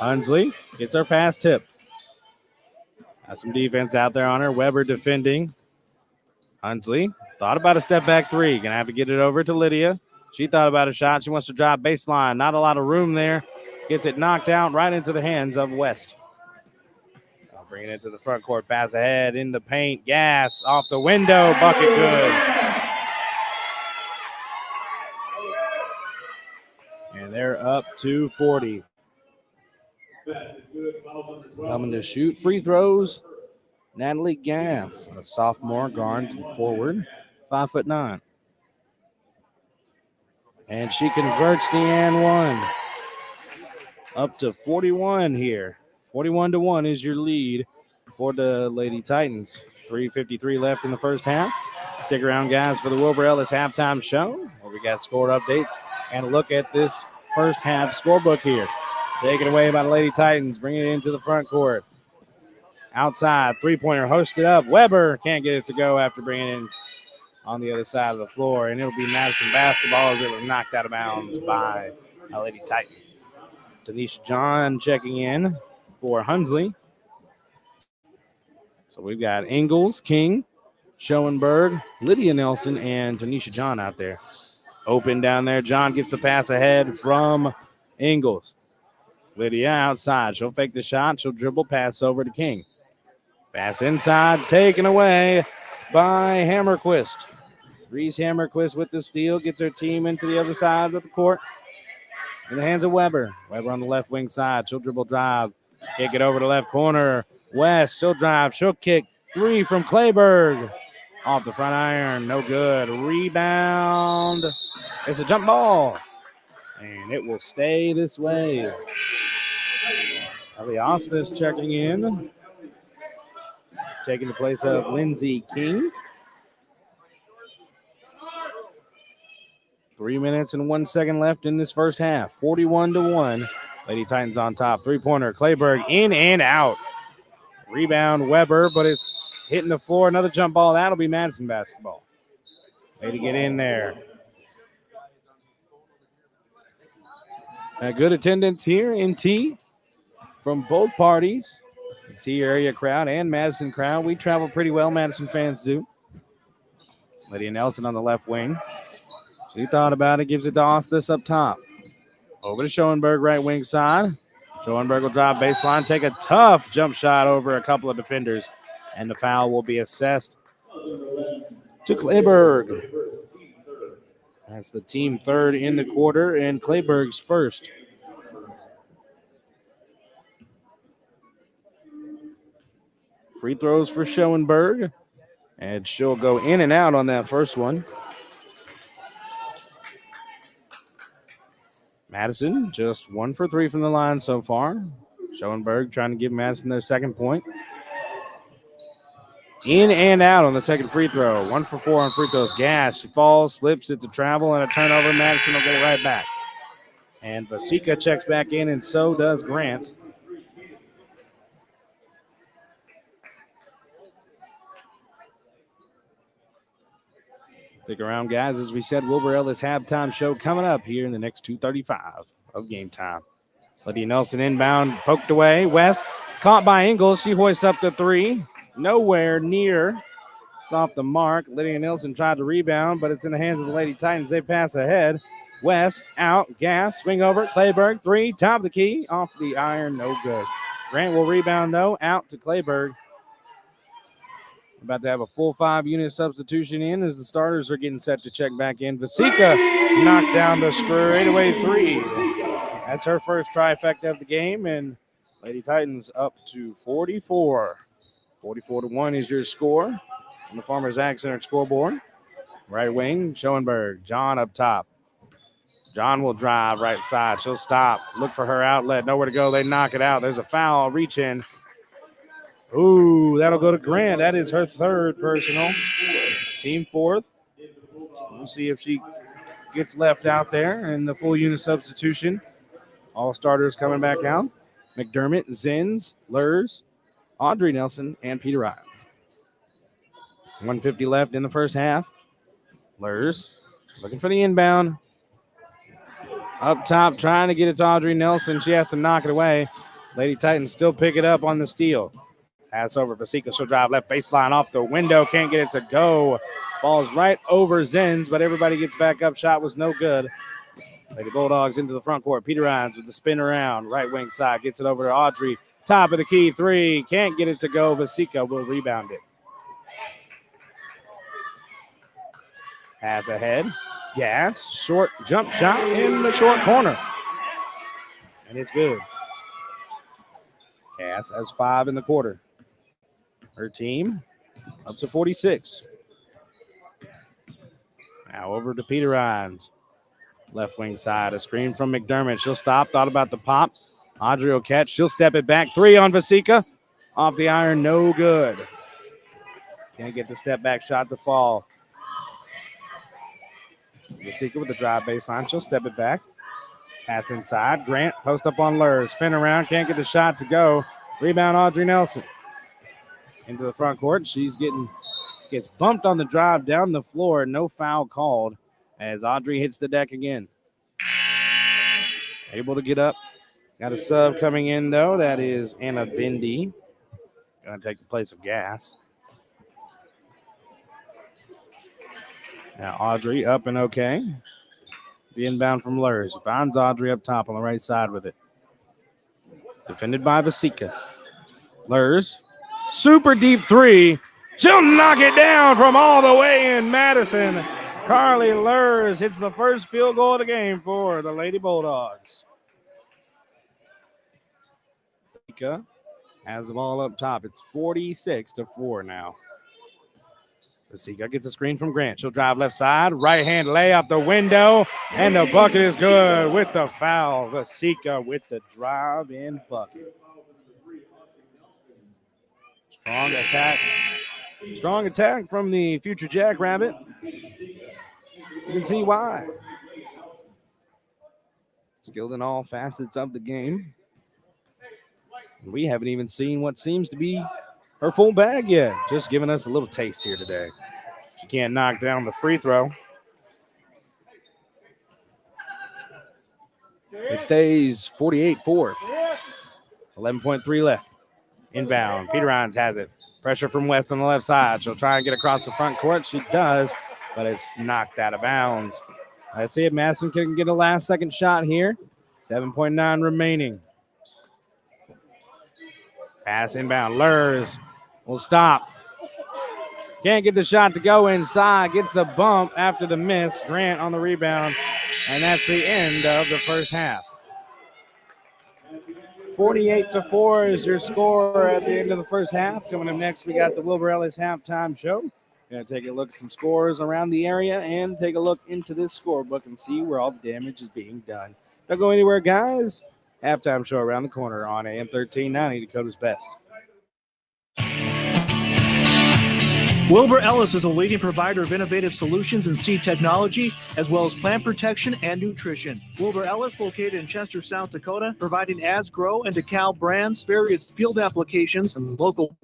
Hunsley gets her pass tip. Got some defense out there on her. Weber defending. Hunsley thought about a step back three. Gonna have to get it over to Lydia. She thought about a shot. She wants to drive baseline. Not a lot of room there. Gets it knocked out right into the hands of West. I'll bring it into the front court. Pass ahead in the paint. Gas off the window. Bucket good. And they're up to 40. Coming to shoot free throws, Natalie Gass, a sophomore guard forward, 5'9". And she converts the and one. Up to 41 here. 41-1 is your lead for the Lady Titans. 3:53 left in the first half. Stick around, guys, for the Wilbur Ellis halftime show, where we got score updates and a look at this first half scorebook here. Taken away by the Lady Titans, bringing it into the front court. Outside, three-pointer hosted up. Weber can't get it to go after bringing it in on the other side of the floor, and it'll be Madison basketball as it was knocked out of bounds by a Lady Titan. Tanisha John checking in for Hunsley. So we've got Ingles, King, Schoenberg, Lydia Nelson, and Tanisha John out there. Open down there. John gets the pass ahead from Ingles. Lydia outside. She'll fake the shot. She'll dribble, pass over to King. Pass inside, taken away by Hammerquist. Reese Hammerquist with the steal, gets her team into the other side of the court. In the hands of Weber. Weber on the left wing side. She'll dribble, drive, kick it over to left corner. West, she'll drive, she'll kick. Three from Clayburg. Off the front iron, no good. Rebound. It's a jump ball. And it will stay this way. Ellie Ostis checking in. Taking the place of Lindsey King. 3 minutes and 1 second left in this first half. 41-1. Lady Titans on top. Three-pointer. Clayburg in and out. Rebound Weber, but it's hitting the floor. Another jump ball. That'll be Madison basketball. Way to get in there. A good attendance here in T from both parties. The T area crowd and Madison crowd. We travel pretty well, Madison fans do. Lydia Nelson on the left wing. She thought about it, gives it to Ostis up top. Over to Schoenberg, right wing side. Schoenberg will drive baseline, take a tough jump shot over a couple of defenders, and the foul will be assessed to Clayburg. That's the team third in the quarter, and Clayburg's first. Free throws for Schoenberg, and she'll go in and out on that first one. Madison just 1 for 3 from the line so far. Schoenberg trying to give Madison their second point. In and out on the second free throw. 1 for 4 on free throws. Gass, she falls, slips, it's a travel and a turnover. Madison will get it right back. And Vasika checks back in, and so does Grant. Stick around, guys. As we said, Wilbur Ellis halftime show coming up here in the next 2:35 of game time. Lydia Nelson inbound, poked away. West caught by Ingles. She hoists up the three. Nowhere near. It's off the mark. Lydia Nelson tried to rebound, but it's in the hands of the Lady Titans. They pass ahead. West out. Gass. Swing over. Clayburg. Three. Top of the key. Off the iron. No good. Grant will rebound, though. Out to Clayburg. About to have a full 5-unit substitution in as the starters are getting set to check back in. Vasika knocks down the straightaway three. That's her first trifecta of the game, and Lady Titans up to 44. 44-1 is your score on the Farmers Ag Center scoreboard. Right wing, Schoenberg. John up top. John will drive right side. She'll stop. Look for her outlet. Nowhere to go. They knock it out. There's a foul. Reach in. Ooh, that'll go to Grant. That is her third personal. Team fourth. We'll see if she gets left out there in the full unit substitution. All starters coming back out. McDermott, Zins, Lurs, Audrey Nelson, and Peter Riles. 150 left in the first half. Lurs looking for the inbound. Up top, trying to get it to Audrey Nelson. She has to knock it away. Lady Titans still pick it up on the steal. Pass over Vasika. She'll drive left baseline off the window. Can't get it to go. Ball's right over Zins, but everybody gets back up. Shot was no good. Lady Bulldogs into the front court. Peter Rhines with the spin around. Right wing side. Gets it over to Audrey. Top of the key. 3. Can't get it to go. Vasika will rebound it. Pass ahead. Gas. Short jump shot in the short corner. And it's good. Cass has 5 in the quarter. Her team up to 46. Now over to Peter Rhines. Left wing side. A screen from McDermott. She'll stop. Thought about the pop. Audrey will catch. She'll step it back. 3 on Vasika. Off the iron. No good. Can't get the step back shot to fall. Vasika with the drive baseline. She'll step it back. Pass inside. Grant post up on Lur. Spin around. Can't get the shot to go. Rebound Audrey Nelson. Into the front court. She's gets bumped on the drive down the floor. No foul called as Audrey hits the deck again. Able to get up. Got a sub coming in though. That is Anna Bindi. Going to take the place of Gas. Now Audrey up and okay. The inbound from Lurs. Finds Audrey up top on the right side with it. Defended by Vasika. Lurs. Super deep 3. She'll knock it down from all the way in Madison. Carly Lurs hits the first field goal of the game for the Lady Bulldogs. Vasika has the ball up top. It's 46-4 now. Vasika gets a screen from Grant. She'll drive left side. Right hand layup the window. And the bucket is good with the foul. Vasika with the drive in bucket. Strong attack from the future Jackrabbit. You can see why. Skilled in all facets of the game. We haven't even seen what seems to be her full bag yet. Just giving us a little taste here today. She can't knock down the free throw. It stays 48-4. 11.3 left. Inbound. Peter Rhines has it. Pressure from West on the left side. She'll try and get across the front court. She does, but it's knocked out of bounds. Let's see if Madison can get a last second shot here. 7.9 remaining. Pass inbound. Lurs will stop. Can't get the shot to go inside. Gets the bump after the miss. Grant on the rebound. And that's the end of the first half. 48-4 is your score at the end of the first half. Coming up next, we got the Wilbur Ellis halftime show. Going to take a look at some scores around the area and take a look into this scorebook and see where all the damage is being done. Don't go anywhere, guys. Halftime show around the corner on AM 1390, Dakota's Best. Wilbur Ellis is a leading provider of innovative solutions in seed technology, as well as plant protection and nutrition. Wilbur Ellis, located in Chester, South Dakota, providing Asgrow and DeKalb brands, various field applications, and local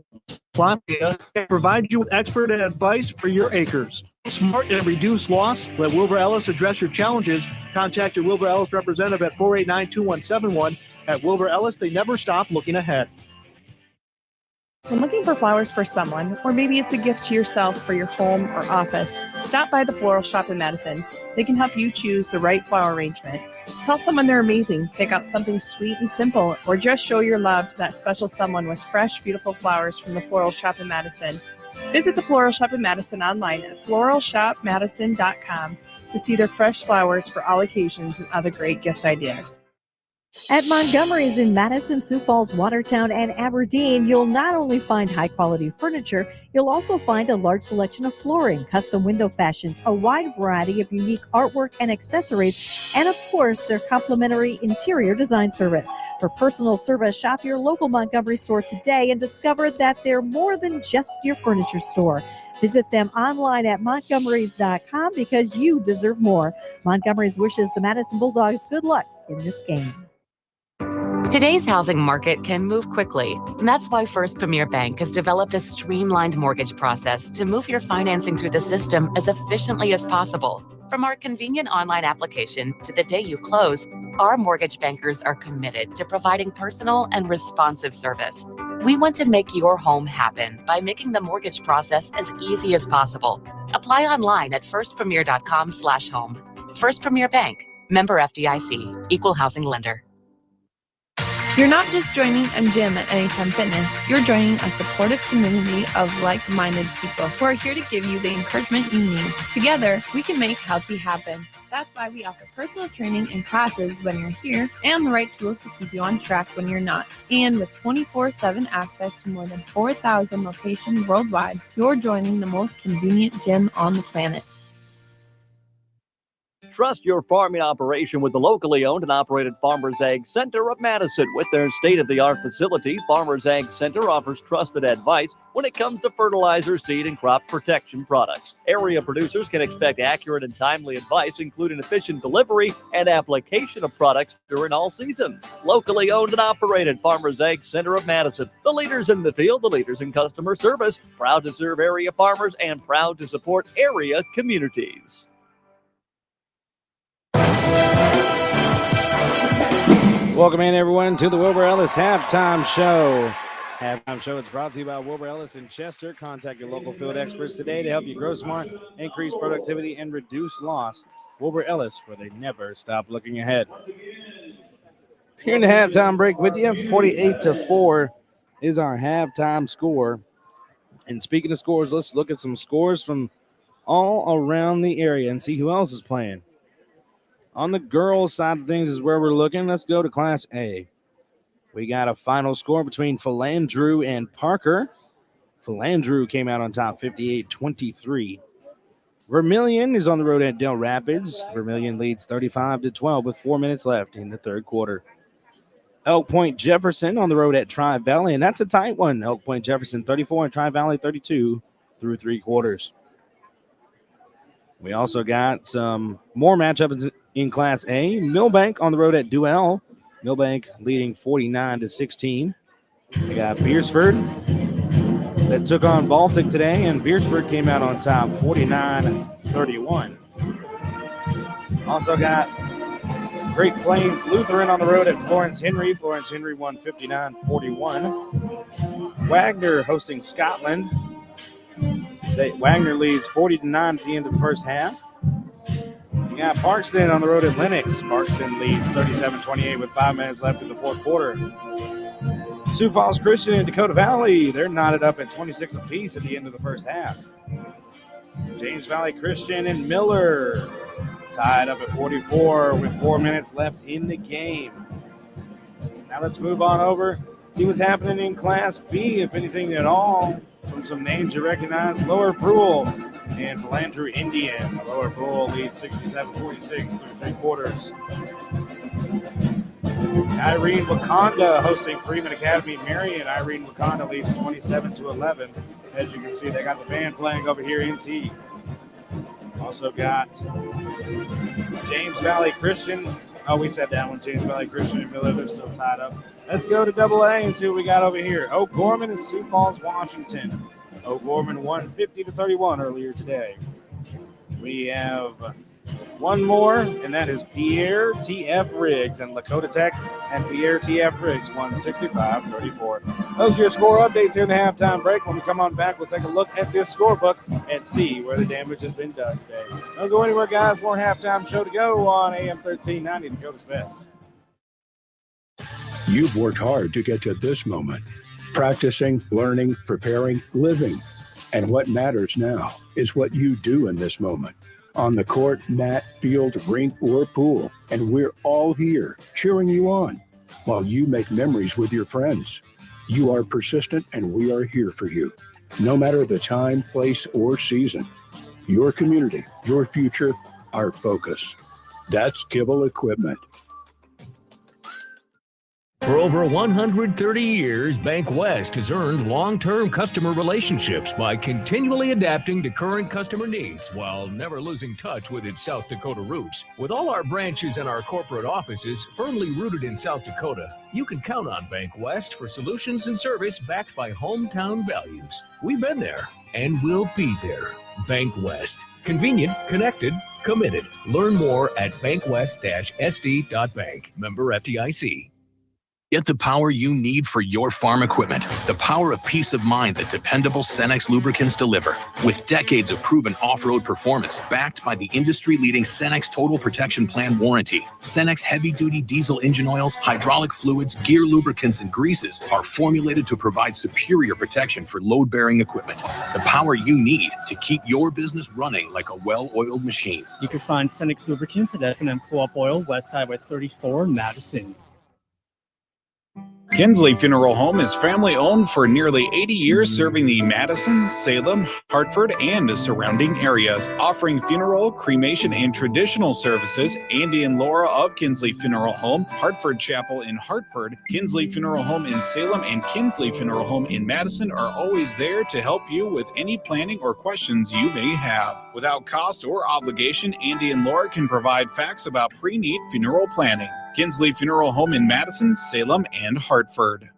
plant data, and provide you with expert advice for your acres. Smart and reduce loss. Let Wilbur Ellis address your challenges. Contact your Wilbur Ellis representative at 489-2171. At Wilbur Ellis, they never stop looking ahead. When looking for flowers for someone, or maybe it's a gift to yourself for your home or office, stop by the Floral Shop in Madison. They can help you choose the right flower arrangement. Tell someone they're amazing, pick out something sweet and simple, or just show your love to that special someone with fresh, beautiful flowers from the Floral Shop in Madison. Visit the Floral Shop in Madison online at floralshopmadison.com to see their fresh flowers for all occasions and other great gift ideas. At Montgomery's in Madison, Sioux Falls, Watertown, and Aberdeen, you'll not only find high-quality furniture, you'll also find a large selection of flooring, custom window fashions, a wide variety of unique artwork and accessories, and, of course, their complimentary interior design service. For personal service, shop your local Montgomery store today and discover that they're more than just your furniture store. Visit them online at montgomerys.com because you deserve more. Montgomery's wishes the Madison Bulldogs good luck in this game. Today's housing market can move quickly, and that's why First Premier Bank has developed a streamlined mortgage process to move your financing through the system as efficiently as possible. From our convenient online application to the day you close, our mortgage bankers are committed to providing personal and responsive service. We want to make your home happen by making the mortgage process as easy as possible. Apply online at firstpremier.com/home. First Premier Bank, member FDIC, equal housing lender. You're not just joining a gym at Anytime Fitness, you're joining a supportive community of like-minded people who are here to give you the encouragement you need. Together, we can make healthy happen. That's why we offer personal training and classes when you're here and the right tools to keep you on track when you're not. And with 24/7 access to more than 4,000 locations worldwide, you're joining the most convenient gym on the planet. Trust your farming operation with the locally owned and operated Farmers Ag Center of Madison. With their state-of-the-art facility, Farmers Ag Center offers trusted advice when it comes to fertilizer, seed, and crop protection products. Area producers can expect accurate and timely advice, including efficient delivery and application of products during all seasons. Locally owned and operated Farmers Ag Center of Madison. The leaders in the field, the leaders in customer service, proud to serve area farmers and proud to support area communities. Welcome in, everyone, to the Wilbur Ellis Halftime Show. Halftime Show is brought to you by Wilbur Ellis in Chester. Contact your local field experts today to help you grow smart, increase productivity, and reduce loss. Wilbur Ellis, where they never stop looking ahead. Here in the halftime break with you, 48-4 is our halftime score. And speaking of scores, let's look at some scores from all around the area and see who else is playing. On the girls' side of things is where we're looking. Let's go to Class A. We got a final score between Philandrew and Parker. Philandrew came out on top 58-23. Vermilion is on the road at Del Rapids. Vermilion leads 35-12 with 4 minutes left in the third quarter. Elk Point Jefferson on the road at Tri-Valley, and that's a tight one. Elk Point Jefferson 34 and Tri-Valley 32 through three quarters. We also got some more matchups in Class A. Millbank on the road at Duell. Millbank leading 49-16. We got Beersford that took on Baltic today, and Beersford came out on top 49-31. Also got Great Plains Lutheran on the road at Florence Henry. Florence Henry won 59-41. Wagner hosting Scotland. Wagner leads 40-9 at the end of the first half. We got Parkston on the road at Lennox. Parkston leads 37-28 with 5 minutes left in the fourth quarter. Sioux Falls Christian and Dakota Valley, they're knotted up at 26 apiece at the end of the first half. James Valley Christian and Miller tied up at 44 with 4 minutes left in the game. Now let's move on over, see what's happening in Class B, if anything at all, from some names you recognize. Lower Brule and Philandrew Indian. Lower Brule leads 67-46 through three quarters. Irene Wakanda hosting Freeman Academy Marion. Irene Wakanda leads 27-11. As you can see, they got the band playing over here in T. Also got James Valley Christian. Oh, we said that one. James Valley Christian and Miller, they're still tied up. Let's go to Double A and see what we got over here. O'Gorman and Sioux Falls, Washington. O'Gorman won 50-31 earlier today. We have one more, and that is Pierre T.F. Riggs and Lakota Tech, and Pierre T.F. Riggs won 65-34. Those are your score updates here in the halftime break. When we come on back, we'll take a look at this scorebook and see where the damage has been done today. Don't go anywhere, guys. More halftime show to go on AM 1390, Dakota's Best. You've worked hard to get to this moment. Practicing, learning, preparing, living. And what matters now is what you do in this moment. On the court, mat, field, rink, or pool. And we're all here cheering you on while you make memories with your friends. You are persistent and we are here for you. No matter the time, place, or season. Your community, your future, our focus. That's Kibble Equipment. For over 130 years, Bank West has earned long-term customer relationships by continually adapting to current customer needs while never losing touch with its South Dakota roots. With all our branches and our corporate offices firmly rooted in South Dakota, you can count on Bank West for solutions and service backed by hometown values. We've been there and we'll be there. Bank West. Convenient, connected, committed. Learn more at bankwest-sd.bank. Member FDIC. Get the power you need for your farm equipment. The power of peace of mind that dependable Cenex lubricants deliver. With decades of proven off-road performance backed by the industry-leading Cenex Total Protection Plan warranty. Cenex heavy-duty diesel engine oils, hydraulic fluids, gear lubricants, and greases are formulated to provide superior protection for load-bearing equipment. The power you need to keep your business running like a well-oiled machine. You can find Cenex lubricants at F&M Co-op Oil, West Highway 34, Madison. Kinsley Funeral Home is family-owned for nearly 80 years, serving the Madison, Salem, Hartford, and surrounding areas. Offering funeral, cremation, and traditional services, Andy and Laura of Kinsley Funeral Home, Hartford Chapel in Hartford, Kinsley Funeral Home in Salem, and Kinsley Funeral Home in Madison are always there to help you with any planning or questions you may have. Without cost or obligation, Andy and Laura can provide facts about pre-need funeral planning. Kinsley Funeral Home in Madison, Salem, and Hartford.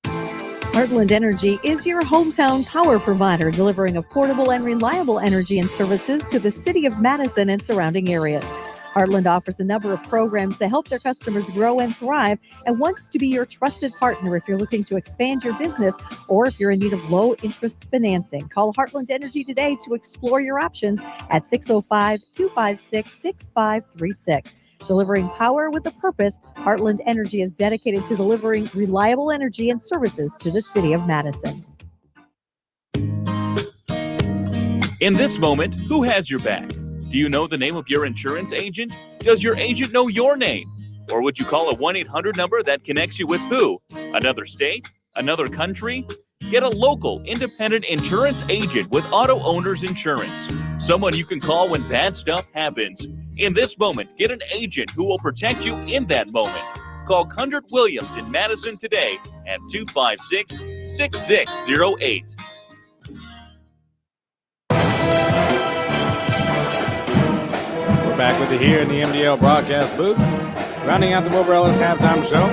Heartland Energy is your hometown power provider, delivering affordable and reliable energy and services to the city of Madison and surrounding areas. Heartland offers a number of programs to help their customers grow and thrive and wants to be your trusted partner if you're looking to expand your business or if you're in need of low-interest financing. Call Heartland Energy today to explore your options at 605-256-6536. Delivering power with a purpose, Heartland Energy is dedicated to delivering reliable energy and services to the city of Madison. In this moment, who has your back? Do you know the name of your insurance agent? Does your agent know your name? Or would you call a 1-800 number that connects you with who? Another state? Another country? Get a local, independent insurance agent with Auto Owners Insurance. Someone you can call when bad stuff happens. In this moment, get an agent who will protect you in that moment. Call Kundert Williams in Madison today at 256-6608. We're back with you here in the MDL broadcast booth. Rounding out the Wilbur Ellis halftime show.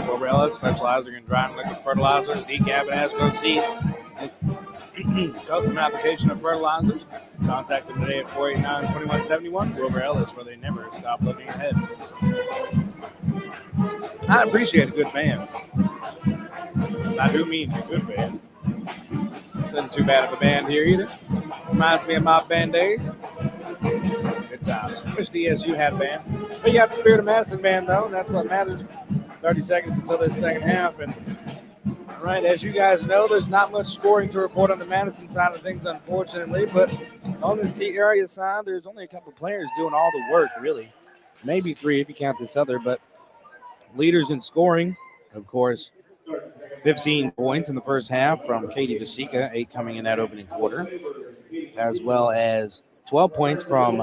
Wilbur Ellis, specializing in dry and liquid fertilizers, decaf and ASCO seeds, custom application of fertilizers. Contact them today at 489-2171. Wilbur Ellis, where they never stop looking ahead. I appreciate a good band. I do mean a good band. This isn't too bad of a band here either. Reminds me of my band days. Good times. Wish DSU had a band. But you got the Spirit of Madison band, though, and that's what matters. 30 seconds until this second half. And, all right, as you guys know, there's not much scoring to report on the Madison side of things, unfortunately. But on this T area side, there's only a couple players doing all the work, really. Maybe three if you count this other. But leaders in scoring, of course, 15 points in the first half from Katie Vasica, 8 coming in that opening quarter, as well as 12 points from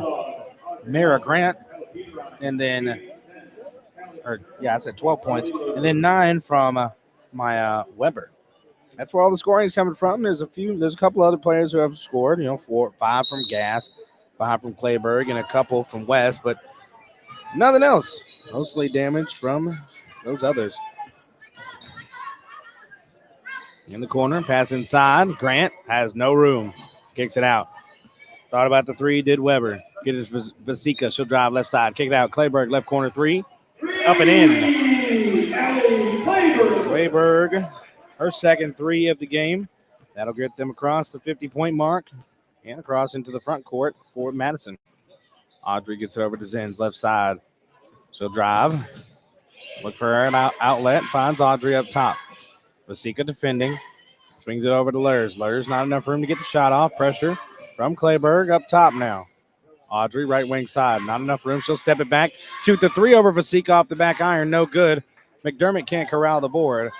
Mara Grant, and then, I said 12 points, and then 9 from Maya Weber. That's where all the scoring is coming from. There's a couple other players who have scored, 5 from Gass, 5 from Clayburg, and a couple from West, but nothing else. Mostly damage from those others. In the corner, pass inside. Grant has no room. Kicks it out. Thought about the three, did Weber. Get it to Vasica. She'll drive left side. Kick it out. Clayburg, left corner three. Up and in. Clayburg, her second three of the game. That'll get them across the 50-point mark and across into the front court for Madison. Audrey gets it over to Zins, left side. She'll drive. Look for her outlet. Finds Audrey up top. Vasica defending. Swings it over to Lurs. Lurs not enough room to get the shot off. Pressure from Clayburg up top now. Audrey, right wing side. Not enough room. She'll step it back. Shoot the three over Vasica off the back iron. No good. McDermott can't corral the board.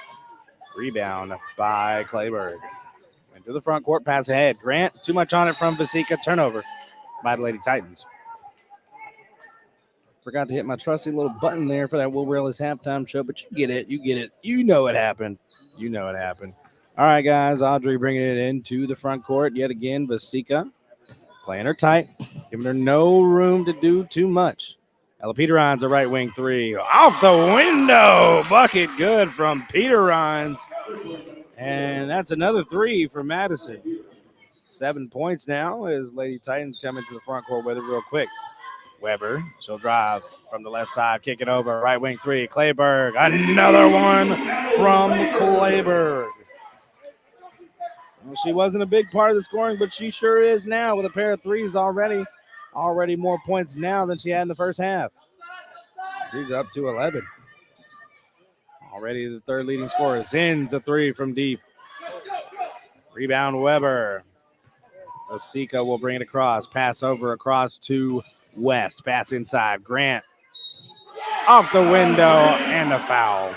Rebound by Clayburg. Into the front court. Pass ahead. Grant, too much on it from Vasica. Turnover by the Lady Titans. Forgot to hit my trusty little button there for that Wilbur Ellis halftime show, but you get it. You get it. You know it happened. You know it happened. All right, guys. Audrey bringing it into the front court yet again. Vasika playing her tight, giving her no room to do too much. Ella Peter Rhines, a right wing three. Off the window. Bucket good from Peter Rhines. And that's another three for Madison. 7 points now as Lady Titans come into the front court with it real quick. Weber, she'll drive from the left side, kick it over, right wing three. Clayberg, another one from Clayberg. Well, she wasn't a big part of the scoring, but she sure is now with a pair of threes already. Already more points now than she had in the first half. She's up to 11. Already the third leading scorer. Zins a three from deep. Rebound Weber. Osika will bring it across. Pass over across to West. Pass inside. Grant off the window and a foul.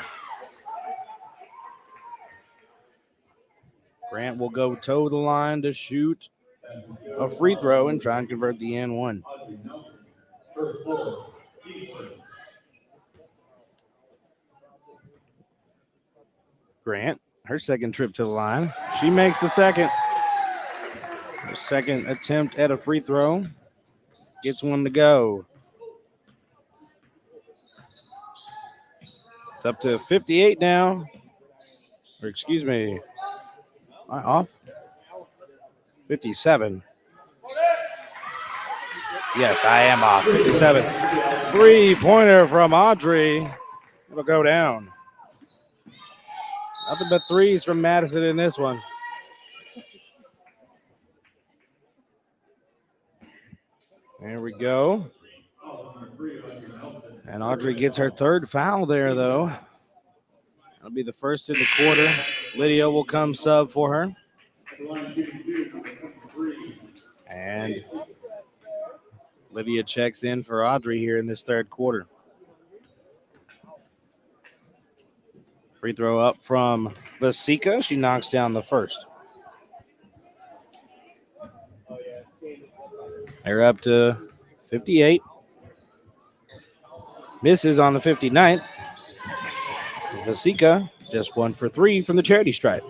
Grant will go toe the line to shoot a free throw and try and convert the N1. Grant, her second trip to the line. She makes the second. Her second attempt at a free throw. Gets one to go. It's up to 58 now. Or excuse me. Am I off? 57. Yes, I am off. 57. Three-pointer from Audrey. It'll go down. Nothing but threes from Madison in this one. There we go. And Audrey gets her third foul there, though. That'll be the first in the quarter. Lydia will come sub for her. And Lydia checks in for Audrey here in this third quarter. Free throw up from Vasika. She knocks down the first. They're up to 58. Misses on the 59th. Vasika just 1 for 3 from the charity stripe.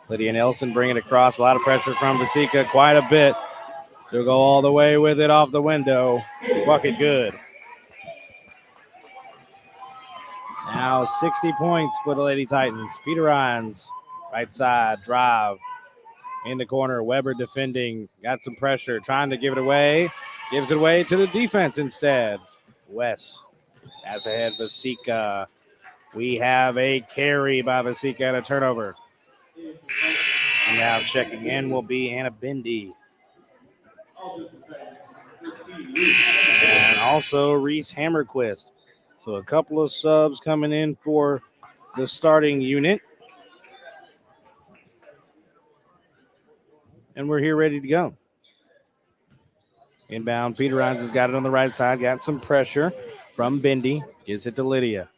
Lydia Nelson bringing it across. A lot of pressure from Vasika. Quite a bit. She'll go all the way with it off the window. Bucket good. Now 60 points for the Lady Titans. Peter Rhines, right side, drive. In the corner, Weber defending. Got some pressure, trying to give it away. Gives it away to the defense instead. West has ahead Vasika. We have a carry by Vasika and a turnover. And now checking in will be Anna Bindi. And also Reese Hammerquist. So a couple of subs coming in for the starting unit. And we're here ready to go. Inbound, Peter Rhines has got it on the right side. Got some pressure from Bindi. Gets it to Lydia.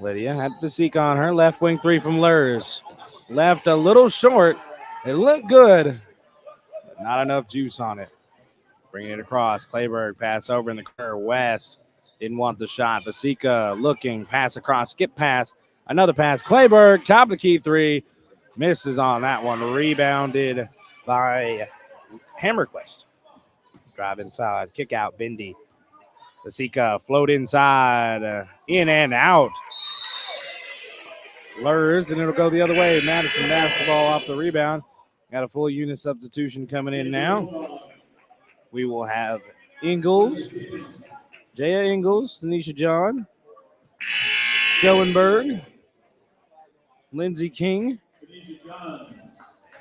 Lydia had Vasika on her. Left wing three from Lurs. Left a little short. It looked good. Not enough juice on it. Bringing it across. Clayberg pass over in the corner. West didn't want the shot. Vasika looking. Pass across. Skip pass. Another pass. Clayberg, top of the key three. Misses on that one. Rebounded by Hammerquist. Drive inside. Kick out. Bindi. Vasika float inside. In and out. Lurs, and it'll go the other way. Madison basketball off the rebound. Got a full unit substitution coming in now. We will have Ingalls, Jaya Ingalls, Tanisha John, Schoenberg, Lindsey King,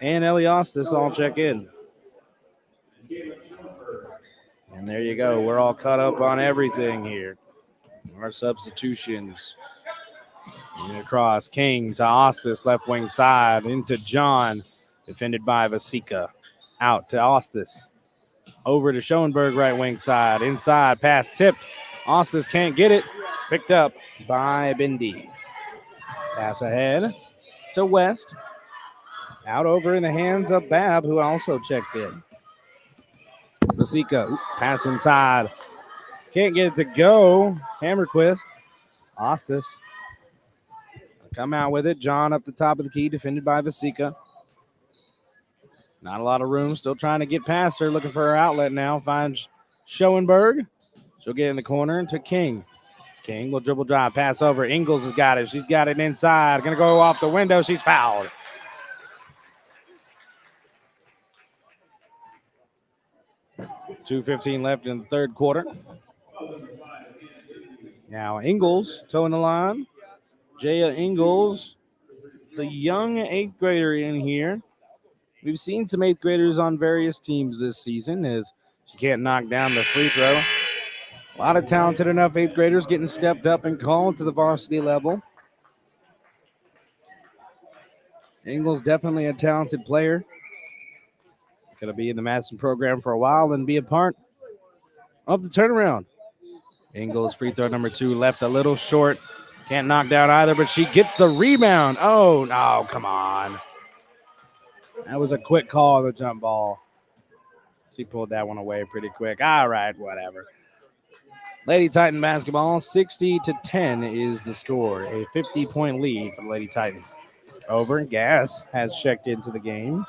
and Ellie Ostis all check in. And there you go. We're all caught up on everything here. Our substitutions. Across King to Ostis, left wing side into John, defended by Vasika. Out to Ostis. Over to Schoenberg, right wing side. Inside, pass tipped. Ostis can't get it. Picked up by Bindi. Pass ahead to West. Out over in the hands of Bab, who also checked in. Vasika, pass inside. Can't get it to go. Hammerquist. Ostis. Come out with it. John up the top of the key, defended by Vasika. Not a lot of room. Still trying to get past her. Looking for her outlet now. Finds Schoenberg. She'll get in the corner to King. King will dribble drive. Pass over. Ingles has got it. She's got it inside. Going to go off the window. She's fouled. .2:15 left in the third quarter. Now Ingles towing the line. Jaya Ingles, the young 8th grader in here. We've seen some 8th graders on various teams this season as she can't knock down the free throw. A lot of talented enough 8th graders getting stepped up and called to the varsity level. Ingles definitely a talented player. Going to be in the Madison program for a while and be a part of the turnaround. Ingles free throw number 2 left a little short. Can't knock down either, but she gets the rebound. Oh, no, come on. That was a quick call on the jump ball. She pulled that one away pretty quick. All right, whatever. Lady Titan basketball, 60-10 is the score. A 50-point lead for the Lady Titans. Over, Gass has checked into the game.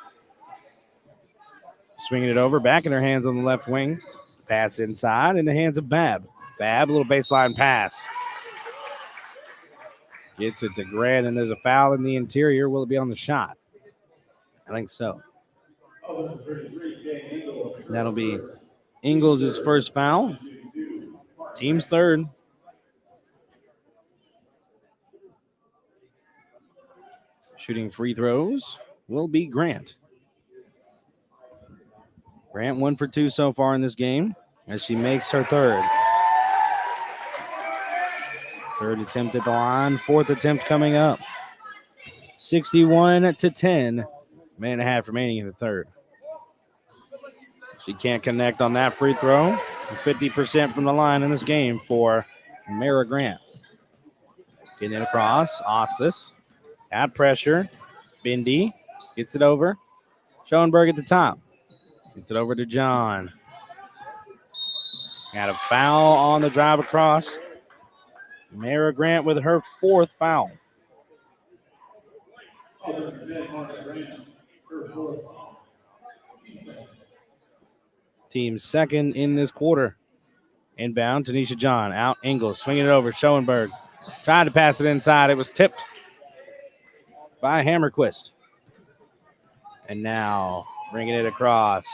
Swinging it over, back in her hands on the left wing. Pass inside in the hands of Babb. Babb, a little baseline pass. Gets it to Grant, and there's a foul in the interior. Will it be on the shot? I think so. That'll be Ingles' first foul. Team's third. Shooting free throws will be Grant. Grant 1 for 2 so far in this game as she makes her third. Third attempt at the line, 4th attempt coming up. 61-10. Minute and a half remaining in the third. She can't connect on that free throw. 50% from the line in this game for Mara Grant. Getting it across. Ostis. At pressure. Bindi gets it over. Schoenberg at the top. Gets it over to John. Got a foul on the drive across. Mara Grant with her 4th foul. Team second in this quarter. Inbound, Tanisha John. Out, Ingles. Swinging it over, Schoenberg. Tried to pass it inside. It was tipped by Hammerquist. And now bringing it across.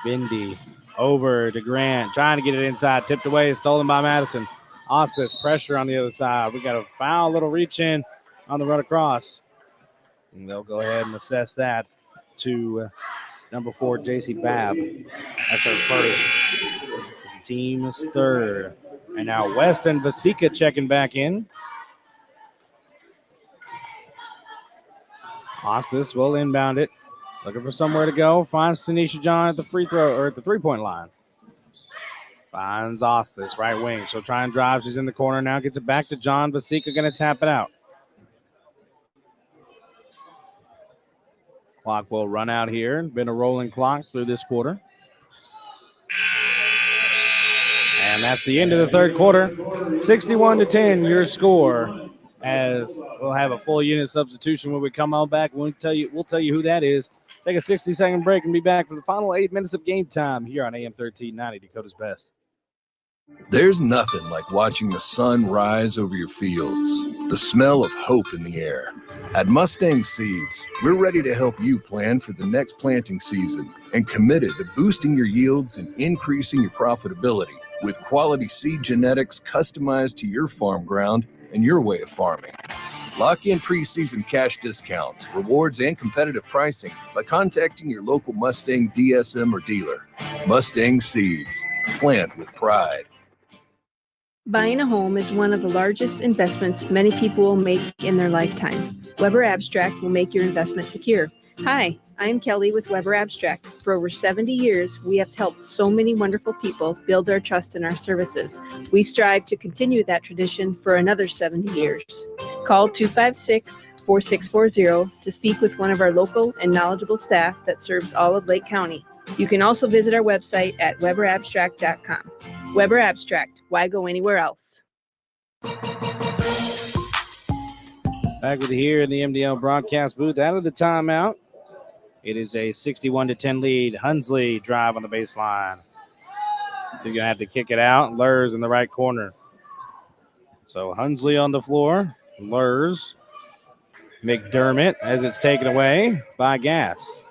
Bindi over to Grant. Trying to get it inside. Tipped away. Stolen by Madison. Ostis, pressure on the other side. We got a foul, little reach in on the run across. And they'll go ahead and assess that to number 4, J.C. Babb. That's her first. This is team's third. And now West and Vasika checking back in. Ostis will inbound it. Looking for somewhere to go. Finds Tanisha John at the free throw or at the 3-point line. Finds Ostis, right wing. She'll try and drive. She's in the corner now. Gets it back to John. Vasika going to tap it out. Clock will run out here. Been a rolling clock through this quarter. And that's the end of the third quarter. 61-10, your score. As we'll have a full unit substitution when we come on back. We'll tell you who that is. Take a 60-second break and be back for the final 8 minutes of game time here on AM 1390, Dakota's Best. There's nothing like watching the sun rise over your fields, the smell of hope in the air. At Mustang Seeds, we're ready to help you plan for the next planting season and committed to boosting your yields and increasing your profitability with quality seed genetics customized to your farm ground and your way of farming. Lock in preseason cash discounts, rewards, and competitive pricing by contacting your local Mustang DSM or dealer. Mustang Seeds, plant with pride. Buying a home is one of the largest investments many people will make in their lifetime. Weber Abstract will make your investment secure. Hi, I'm Kelly with Weber Abstract. For over 70 years, we have helped so many wonderful people build their trust in our services. We strive to continue that tradition for another 70 years. Call 256-4640 to speak with one of our local and knowledgeable staff that serves all of Lake County. You can also visit our website at weberabstract.com. Weber Abstract. Why go anywhere else? Back with you here in the MDL broadcast booth. Out of the timeout, it is a 61-10 lead. Hunsley drive on the baseline. You're going to have to kick it out. Lurs in the right corner. So Hunsley on the floor. Lurs. McDermott as it's taken away by Gass.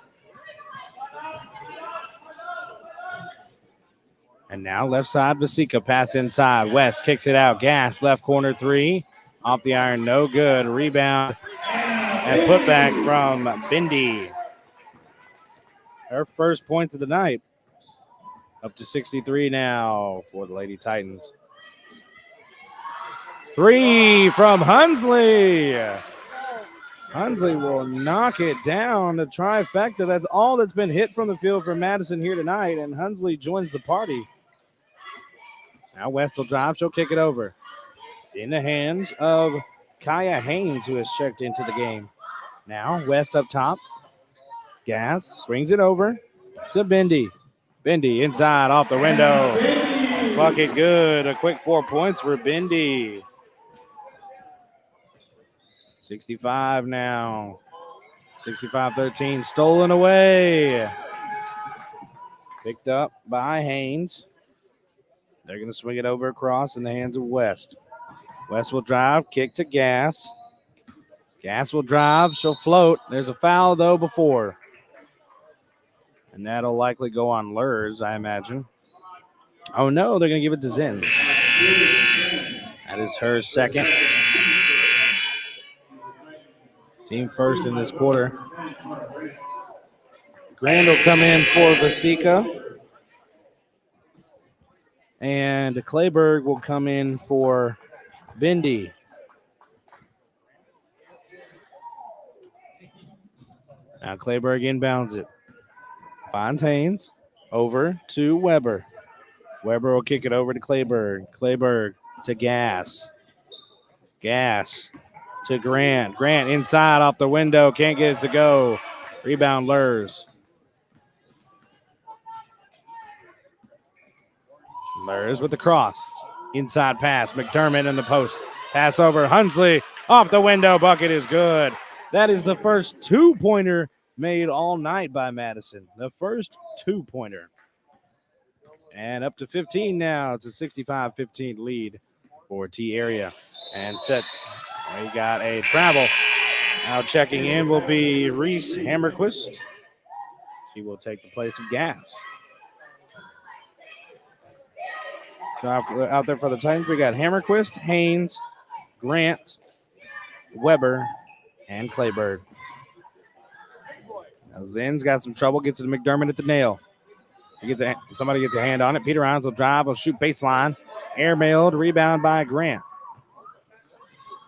And now left side, Vasika. Pass inside. West kicks it out. Gass, left corner three. Off the iron, no good. Rebound and putback from Bindi. Her first points of the night. Up to 63 now for the Lady Titans. Three from Hunsley. Hunsley will knock it down. The trifecta. That's all that's been hit from the field for Madison here tonight. And Hunsley joins the party. Now West will drive. She'll kick it over. In the hands of Kaya Haynes, who has checked into the game. Now West up top. Gass swings it over to Bindi. Bindi inside off the window. Bucket good. A quick 4 points for Bindi. 65 now. 65-13. Stolen away. Picked up by Haynes. They're going to swing it over across in the hands of West. West will drive. Kick to Gass. Gass will drive. She'll float. There's a foul, though, before. And that'll likely go on Lurs, I imagine. Oh, no, they're going to give it to Zinn. That is her second. Team first in this quarter. Grand will come in for Vasika. And Clayburg will come in for Bindi. Now Clayburg inbounds it. Finds Haynes. Over to Weber. Weber will kick it over to Clayburg. Clayburg to Gass. Gass to Grant. Grant inside off the window. Can't get it to go. Rebound Lurs. Lurs with the cross. Inside pass. McDermott in the post. Pass over. Hunsley off the window. Bucket is good. That is the first two-pointer made all night by Madison. The first two-pointer. And up to 15 now. It's a 65-15 lead for T-Area. And set. We got a travel. Now checking in will be Reese Hammerquist. She will take the place of Gass. So out there for the Titans, we got Hammerquist, Haynes, Grant, Weber, and Clayburg. Now Zinn's got some trouble, gets it to McDermott at the nail. Somebody gets a hand on it. Peter Rhines will drive, will shoot baseline. Airmailed, rebound by Grant.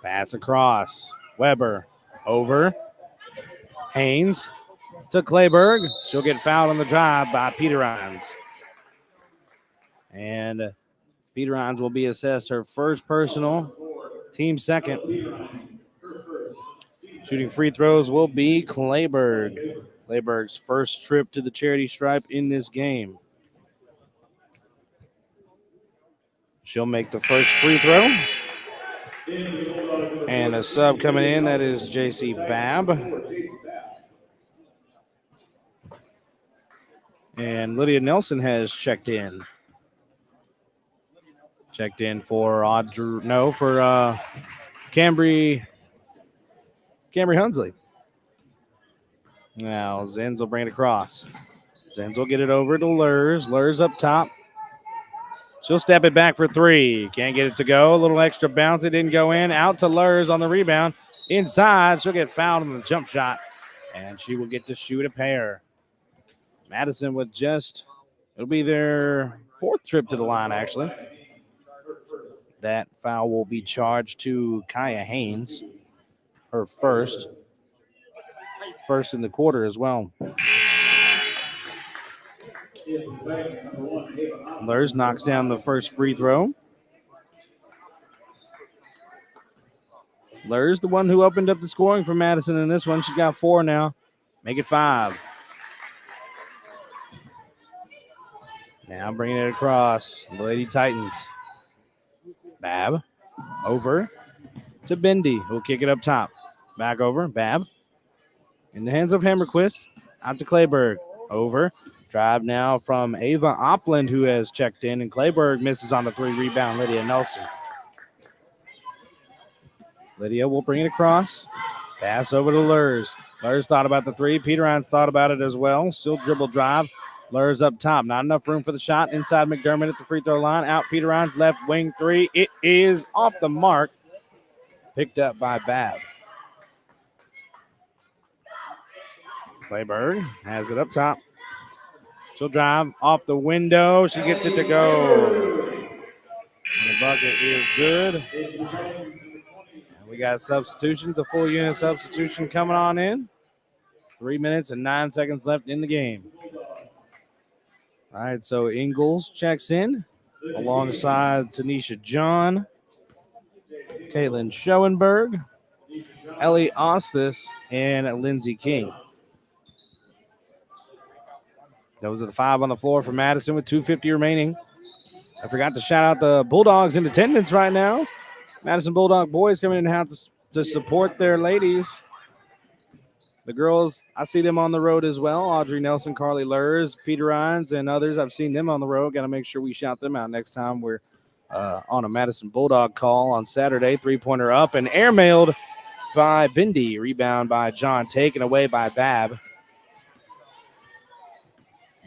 Pass across. Weber over. Haynes to Clayburg. She'll get fouled on the drive by Peter Rhines. And Peter Rhines will be assessed her first personal, team second. Shooting free throws will be Clayburg. Clayburg's first trip to the charity stripe in this game. She'll make the first free throw. And a sub coming in, that is J.C. Babb. And Lydia Nelson has checked in. Checked in for Cambry Hunsley. Now Zenz will bring it across. Zenz will get it over to Lurs. Lurs up top. She'll step it back for three. Can't get it to go. A little extra bounce. It didn't go in. Out to Lurs on the rebound. Inside. She'll get fouled on the jump shot. And she will get to shoot a pair. Madison with it'll be their fourth trip to the line, actually. That foul will be charged to Kaya Haynes. Her first in the quarter as well. Lurs knocks down the first free throw. Lurs, the one who opened up the scoring for Madison in this one. She's got 4 now. Make it 5. Now bringing it across. The Lady Titans. Bab over to Bendy, who'll kick it up top. Back over. Bab in the hands of Hammerquist. Out to Clayberg. Over. Drive now from Ava Opland, who has checked in, and Clayberg misses on the 3 rebound. Lydia Nelson. Lydia will bring it across. Pass over to Lurs. Lurs thought about the 3. Peterines thought about it as well. Still dribble drive. Lurs up top. Not enough room for the shot. Inside McDermott at the free throw line. Out Peterines. Left wing 3. It is off the mark. Picked up by Bab. Clayberg has it up top. She'll drive off the window. She gets it to go. And the bucket is good. And we got substitutions, a full unit substitution coming on in. 3 minutes and 9 seconds left in the game. All right, so Ingalls checks in alongside Tanisha John, Caitlin Schoenberg, Ellie Ostis, and Lindsey King. Those are the 5 on the floor for Madison with 2:50 remaining. I forgot to shout out the Bulldogs in attendance right now. Madison Bulldog boys coming in and to support their ladies. The girls, I see them on the road as well. Audrey Nelson, Carly Lurs, Peter Rines, and others. I've seen them on the road. Got to make sure we shout them out next time we're on a Madison Bulldog call on Saturday. 3-pointer up and airmailed by Bindi. Rebound by John, taken away by Bab.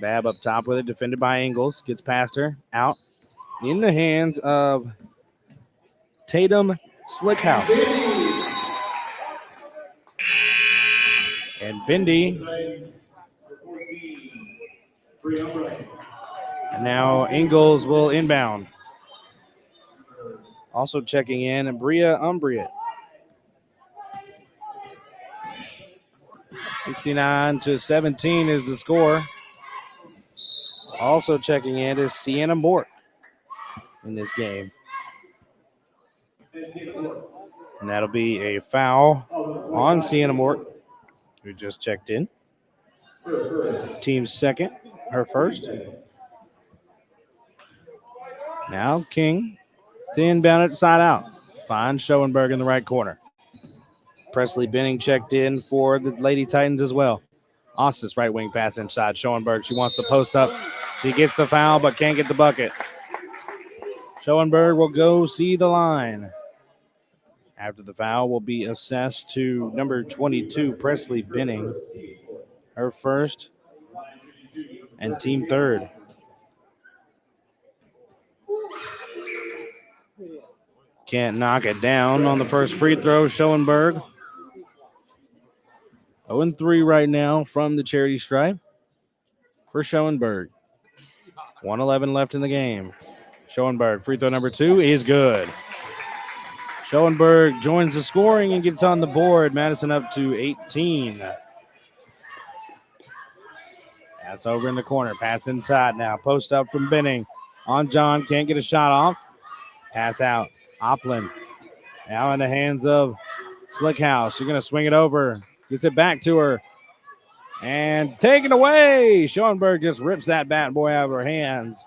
Bab up top with it, defended by Ingalls. Gets past her, out. In the hands of Tatum Slickhouse. And Bindi. And now Ingalls will inbound. Also checking in, and Bria Umbriet. 69-17 is the score. Also checking in is Sienna Mort in this game. And that'll be a foul on Sienna Mort, who just checked in. Team's second, her first. Now King to inbound it side out. Finds Schoenberg in the right corner. Presley Benning checked in for the Lady Titans as well. Ostis right wing pass inside. Schoenberg, she wants to post up. She gets the foul but can't get the bucket. Schoenberg will go see the line. After the foul will be assessed to number 22, Presley Benning. Her first and team third. Can't knock it down on the first free throw. Schoenberg 0-3 right now from the charity stripe for Schoenberg. 1:11 left in the game. Schoenberg, free throw number 2 is good. Schoenberg joins the scoring and gets on the board. Madison up to 18. That's over in the corner. Pass inside now. Post up from Benning. On John. Can't get a shot off. Pass out. Opland. Now in the hands of Slickhouse. She's going to swing it over. Gets it back to her. And taken away. Schoenberg just rips that bad boy out of her hands.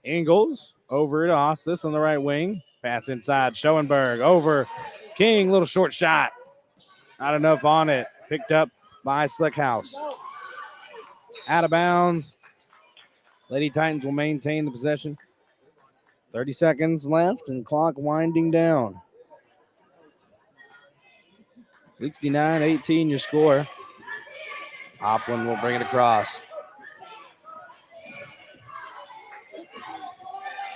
Ingalls over to Ostis on the right wing. Pass inside. Schoenberg over. King, little short shot. Not enough on it. Picked up by Slickhouse. Out of bounds. Lady Titans will maintain the possession. 30 seconds left and clock winding down. 69-18 your score. Opland will bring it across.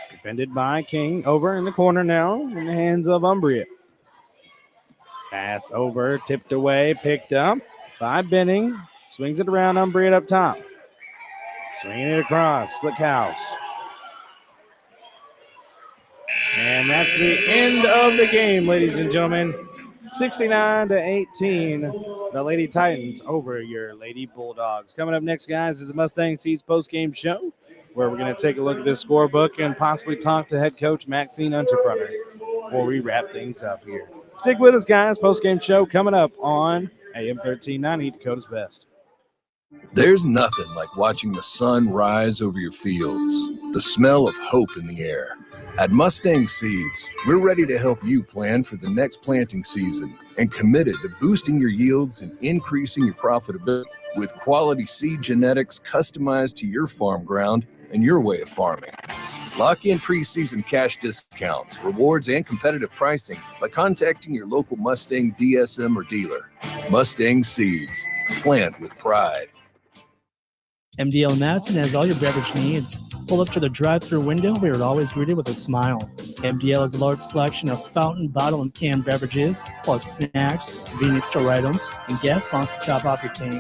Defended by King. Over in the corner now in the hands of Umbriet. Pass over, tipped away, picked up by Benning. Swings it around, Umbriet up top. Swinging it across, Slickhouse. And that's the end of the game, ladies and gentlemen. 69-18, the Lady Titans over your Lady Bulldogs. Coming up next, guys, is the Mustang Seeds postgame show, where we're going to take a look at this scorebook and possibly talk to head coach Maxine Unterbrunner before we wrap things up here. Stick with us, guys. Postgame show coming up on AM 1390, Dakota's Best. There's nothing like watching the sun rise over your fields, the smell of hope in the air. At Mustang Seeds, we're ready to help you plan for the next planting season and committed to boosting your yields and increasing your profitability with quality seed genetics customized to your farm ground and your way of farming. Lock in preseason cash discounts, rewards, and competitive pricing by contacting your local Mustang DSM or dealer. Mustang Seeds, plant with pride. MDL Madison has all your beverage needs. Pull up to the drive-thru window where you're always greeted with a smile. MDL has a large selection of fountain, bottle, and canned beverages, plus snacks, convenience store items, and gas pumps to top off your tank.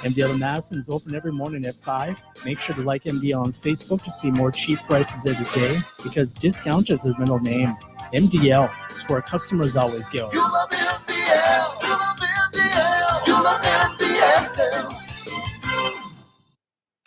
MDL in Madison is open every morning at 5. Make sure to like MDL on Facebook to see more cheap prices every day, because discount is their middle name. MDL is where customers always go. You love MDL. You love MDL. You love MDL.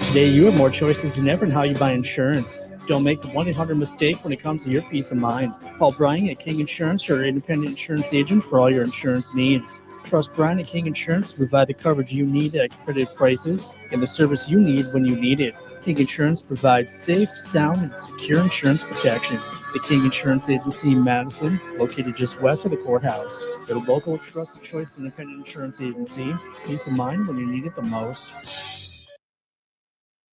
Today, you have more choices than ever in how you buy insurance. Don't make the 1-800 mistake when it comes to your peace of mind. Call Brian at King Insurance, your independent insurance agent for all your insurance needs. Trust Brian at King Insurance to provide the coverage you need at competitive prices and the service you need when you need it. King Insurance provides safe, sound, and secure insurance protection. The King Insurance Agency in Madison, located just west of the courthouse. Their local, trusted choice independent insurance agency. Peace of mind when you need it the most.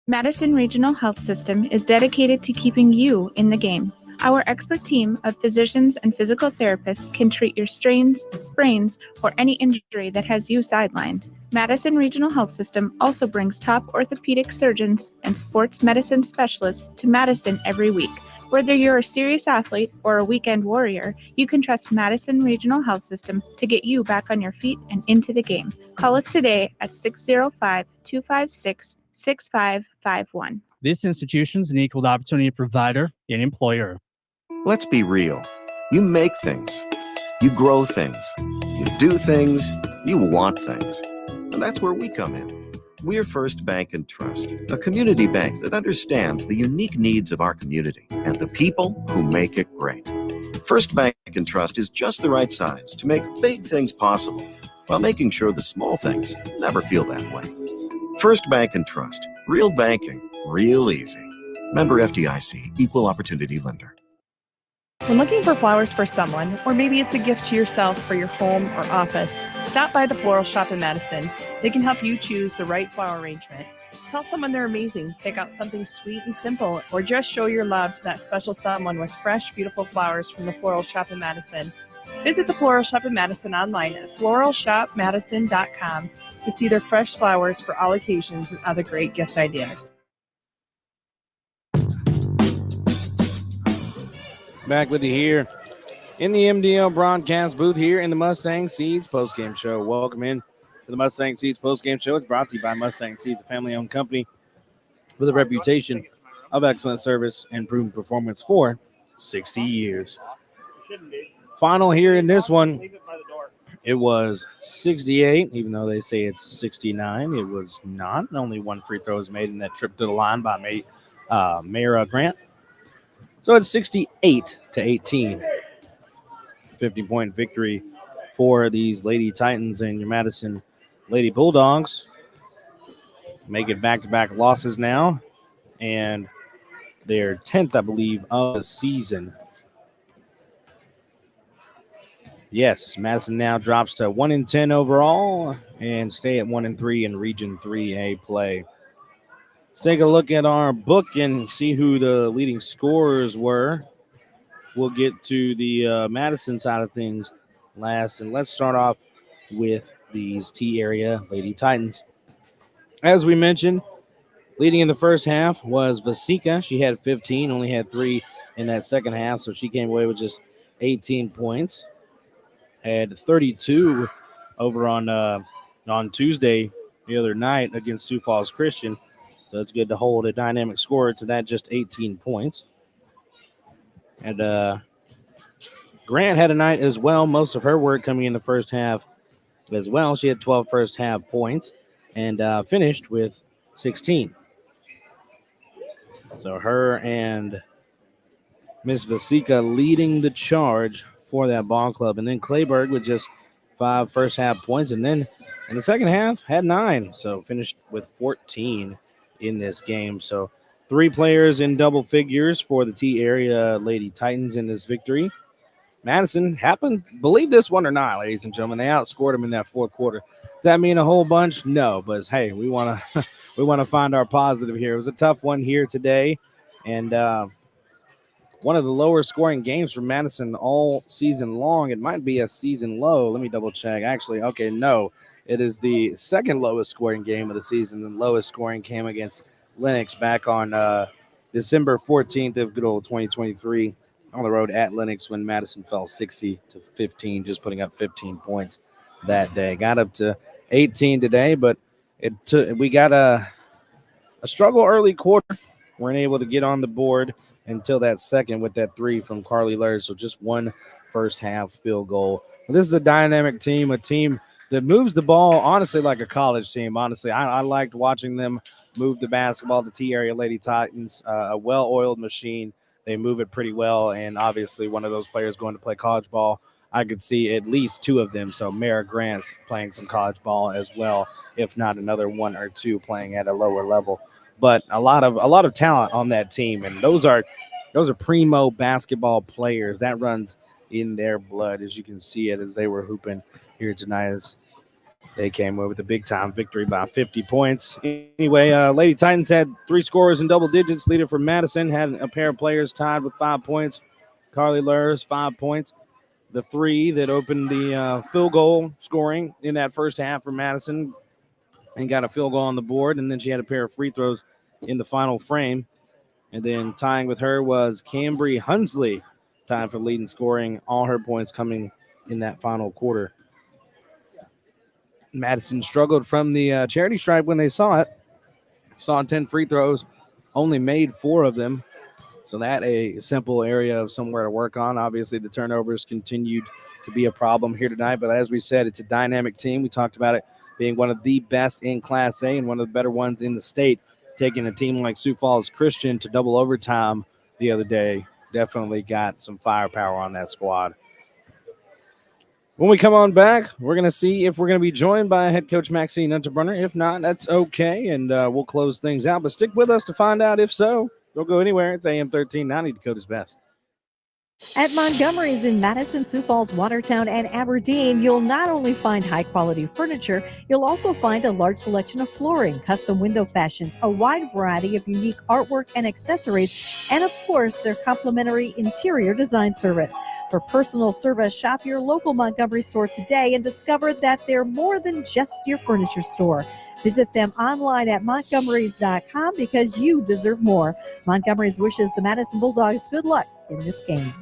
Madison Regional Health System is dedicated to keeping you in the game. Our expert team of physicians and physical therapists can treat your strains, sprains, or any injury that has you sidelined. Madison Regional Health System also brings top orthopedic surgeons and sports medicine specialists to Madison every week. Whether you're a serious athlete or a weekend warrior, you can trust Madison Regional Health System to get you back on your feet and into the game. Call us today at 605-256-6551. This institution is an equal opportunity provider and employer. Let's be real. You make things. You grow things. You do things. You want things. And that's where we come in. We're First Bank and Trust, a community bank that understands the unique needs of our community and the people who make it great. First Bank and Trust is just the right size to make big things possible while making sure the small things never feel that way. First Bank and Trust, real banking, real easy. Member FDIC, Equal Opportunity Lender. When looking for flowers for someone, or maybe it's a gift to yourself for your home or office, stop by the Floral Shop in Madison. They can help you choose the right flower arrangement. Tell someone they're amazing, pick out something sweet and simple, or just show your love to that special someone with fresh, beautiful flowers from the Floral Shop in Madison. Visit the Floral Shop in Madison online at floralshopmadison.com to see their fresh flowers for all occasions and other great gift ideas. Back with you here in the MDL broadcast booth here in the Mustang Seeds postgame show. Welcome in to the Mustang Seeds postgame show. It's brought to you by Mustang Seeds, a family-owned company with a reputation of excellent service and proven performance for 60 years. Final here in this one, it was 68, even though they say it's 69. It was not. Only one free throw was made in that trip to the line by Mayor Grant. So it's 68-18. 50-point victory for these Lady Titans and your Madison Lady Bulldogs. Make it back-to-back losses now. And their 10th, I believe, of the season. Yes, Madison now drops to 1-10 overall and stay at 1-3 in Region 3A play. Let's take a look at our book and see who the leading scorers were. We'll get to the Madison side of things last, and let's start off with these T-area Lady Titans. As we mentioned, leading in the first half was Vasika. She had 15, only had 3 in that second half, so she came away with just 18 points. Had 32 over on Tuesday the other night against Sioux Falls Christian. So it's good to hold a dynamic score to that, just 18 points. And Grant had a night as well. Most of her work coming in the first half as well. She had 12 first half points and finished with 16. So her and Miss Vasika leading the charge for that ball club. And then Clayburg with just 5 first half points. And then In the second half, had 9, so finished with 14 in this game. So 3 players in double figures for the T area Lady Titans in this victory. Madison happened, believe this one or not, ladies and gentlemen, they outscored them in that fourth quarter. Does that mean a whole bunch? No, but hey, we want to we want to find our positive here. It was a tough one here today, and one of the lower scoring games for Madison all season long. It might be a season low. Let me double check. Actually, okay, no, it is the second lowest scoring game of the season. The lowest scoring came against Lennox back on December 14th of good old 2023 on the road at Lennox when Madison fell 60-15, just putting up 15 points that day. Got up to 18 today, but we got a struggle early quarter. Weren't able to get on the board until that second with that 3 from Carly Lurs. So just one first half field goal. But this is a dynamic team, a team that moves the ball, honestly, like a college team. Honestly, I liked watching them move the basketball. The T area Lady Titans, a well-oiled machine. They move it pretty well, and obviously one of those players going to play college ball. I could see at least 2 of them. So Mara Grant's playing some college ball as well, if not another 1 or 2 playing at a lower level. But a lot of talent on that team, and those are primo basketball players. That runs in their blood, as you can see it as they were hooping here tonight as they came away with a big-time victory by 50 points. Anyway, Lady Titans had 3 scorers in double digits. Leader for Madison had a pair of players tied with 5 points. Carly Lurs, 5 points. The 3 that opened the field goal scoring in that first half for Madison and got a field goal on the board, and then she had a pair of free throws in the final frame. And then tying with her was Cambry Hunsley, tied for leading scoring, all her points coming in that final quarter. Madison struggled from the charity stripe when they saw it. Saw 10 free throws, only made 4 of them. So that a simple area of somewhere to work on. Obviously, the turnovers continued to be a problem here tonight. But as we said, it's a dynamic team. We talked about it being one of the best in Class A and one of the better ones in the state. Taking a team like Sioux Falls Christian to double overtime the other day definitely got some firepower on that squad. When we come on back, we're going to see if we're going to be joined by head coach Maxine Unterbrunner. If not, that's okay, and we'll close things out. But stick with us to find out if so. Don't go anywhere. It's AM 1390, Dakota's Best. At Montgomery's in Madison, Sioux Falls, Watertown, and Aberdeen, you'll not only find high-quality furniture, you'll also find a large selection of flooring, custom window fashions, a wide variety of unique artwork and accessories, and, of course, their complimentary interior design service. For personal service, shop your local Montgomery store today and discover that they're more than just your furniture store. Visit them online at montgomerys.com because you deserve more. Montgomery's wishes the Madison Bulldogs good luck in this game.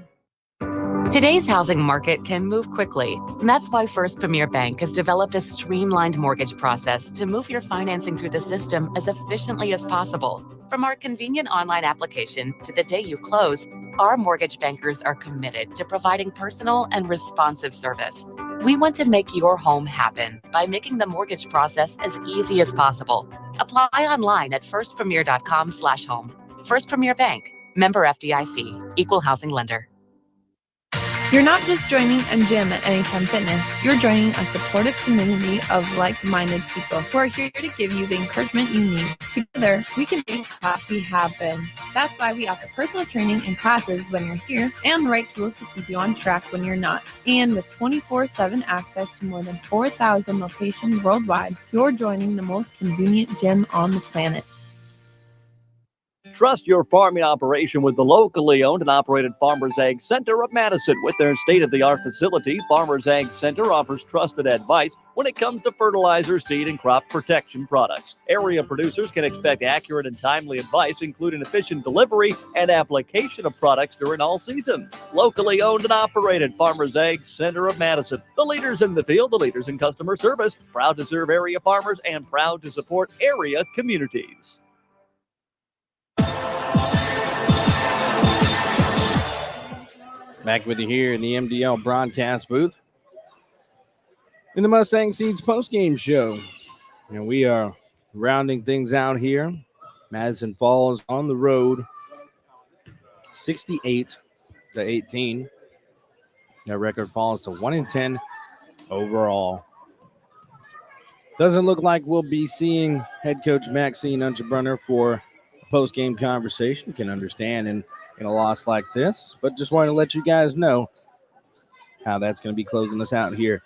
Today's housing market can move quickly, and that's why First Premier Bank has developed a streamlined mortgage process to move your financing through the system as efficiently as possible. From our convenient online application to the day you close, our mortgage bankers are committed to providing personal and responsive service. We want to make your home happen by making the mortgage process as easy as possible. Apply online at firstpremier.com/home. First Premier Bank, member FDIC, equal housing lender. You're not just joining a gym at Anytime Fitness, you're joining a supportive community of like-minded people who are here to give you the encouragement you need. Together, we can make classy happen. That's why we offer personal training and classes when you're here and the right tools to keep you on track when you're not. And with 24/7 access to more than 4,000 locations worldwide, you're joining the most convenient gym on the planet. Trust your farming operation with the locally owned and operated Farmers Ag Center of Madison. With their state-of-the-art facility, Farmers Ag Center offers trusted advice when it comes to fertilizer, seed, and crop protection products. Area producers can expect accurate and timely advice, including efficient delivery and application of products during all seasons. Locally owned and operated Farmers Ag Center of Madison. The leaders in the field, the leaders in customer service, proud to serve area farmers and proud to support area communities. Back with you here in the MDL broadcast booth in the Mustang Seeds postgame show. And we are rounding things out here. Madison Falls on the road, 68-18. Their record falls to 1-10 overall. Doesn't look like we'll be seeing head coach Maxine Unchebrunner for a post-game conversation. Can understand in a loss like this, but just wanted to let you guys know how that's going to be closing us out here.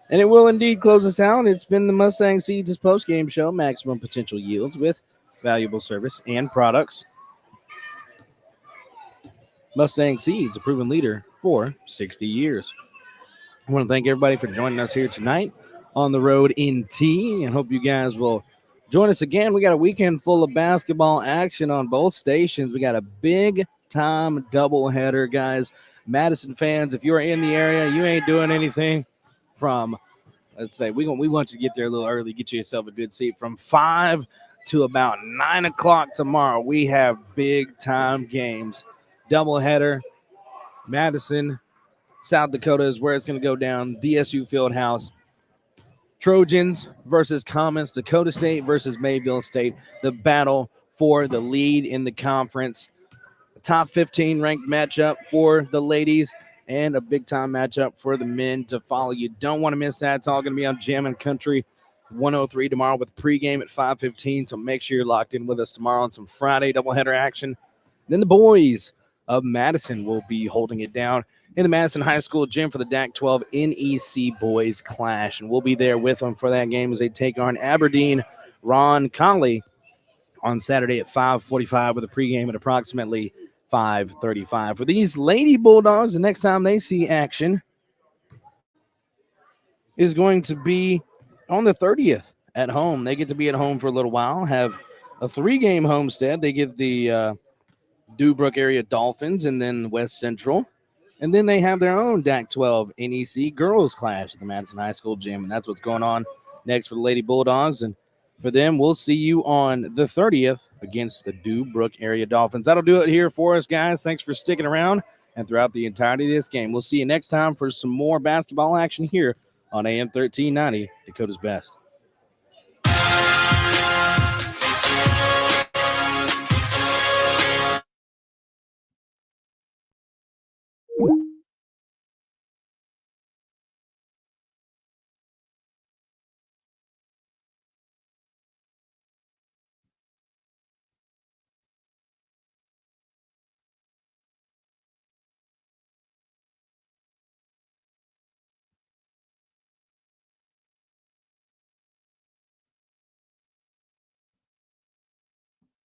And it will indeed close us out. It's been the Mustang Seeds post-game show, maximum potential yields with valuable service and products. Mustang Seeds, a proven leader for 60 years. I want to thank everybody for joining us here tonight on the road in T, and hope you guys will join us again. We got a weekend full of basketball action on both stations. We got a big-time doubleheader, guys. Madison fans, if you're in the area, you ain't doing anything from, let's say, we want you to get there a little early, get yourself a good seat. From 5 to about 9 o'clock tomorrow, we have big-time games. Doubleheader, Madison, South Dakota is where it's going to go down. DSU Fieldhouse. Trojans versus Comets. Dakota State versus Mayville State. The battle for the lead in the conference. A top 15 ranked matchup for the ladies and a big-time matchup for the men to follow. You don't want to miss that. It's all going to be on Jammin' Country 103 tomorrow with pregame at 5:15. So make sure you're locked in with us tomorrow on some Friday doubleheader action. Then the boys of Madison will be holding it down in the Madison High School gym for the DAC 12 NEC Boys Clash. And we'll be there with them for that game as they take on Aberdeen Ron Conley on Saturday at 5:45 with a pregame at approximately 5:35. For these Lady Bulldogs, the next time they see action is going to be on the 30th at home. They get to be at home for a little while, have a 3-game homestand. They get the Dewbrook area Dolphins and then West Central. And then they have their own DAC 12 NEC Girls Clash at the Madison High School gym. And that's what's going on next for the Lady Bulldogs. And for them, we'll see you on the 30th against the Dewbrook area Dolphins. That'll do it here for us, guys. Thanks for sticking around and throughout the entirety of this game. We'll see you next time for some more basketball action here on AM 1390, Dakota's Best.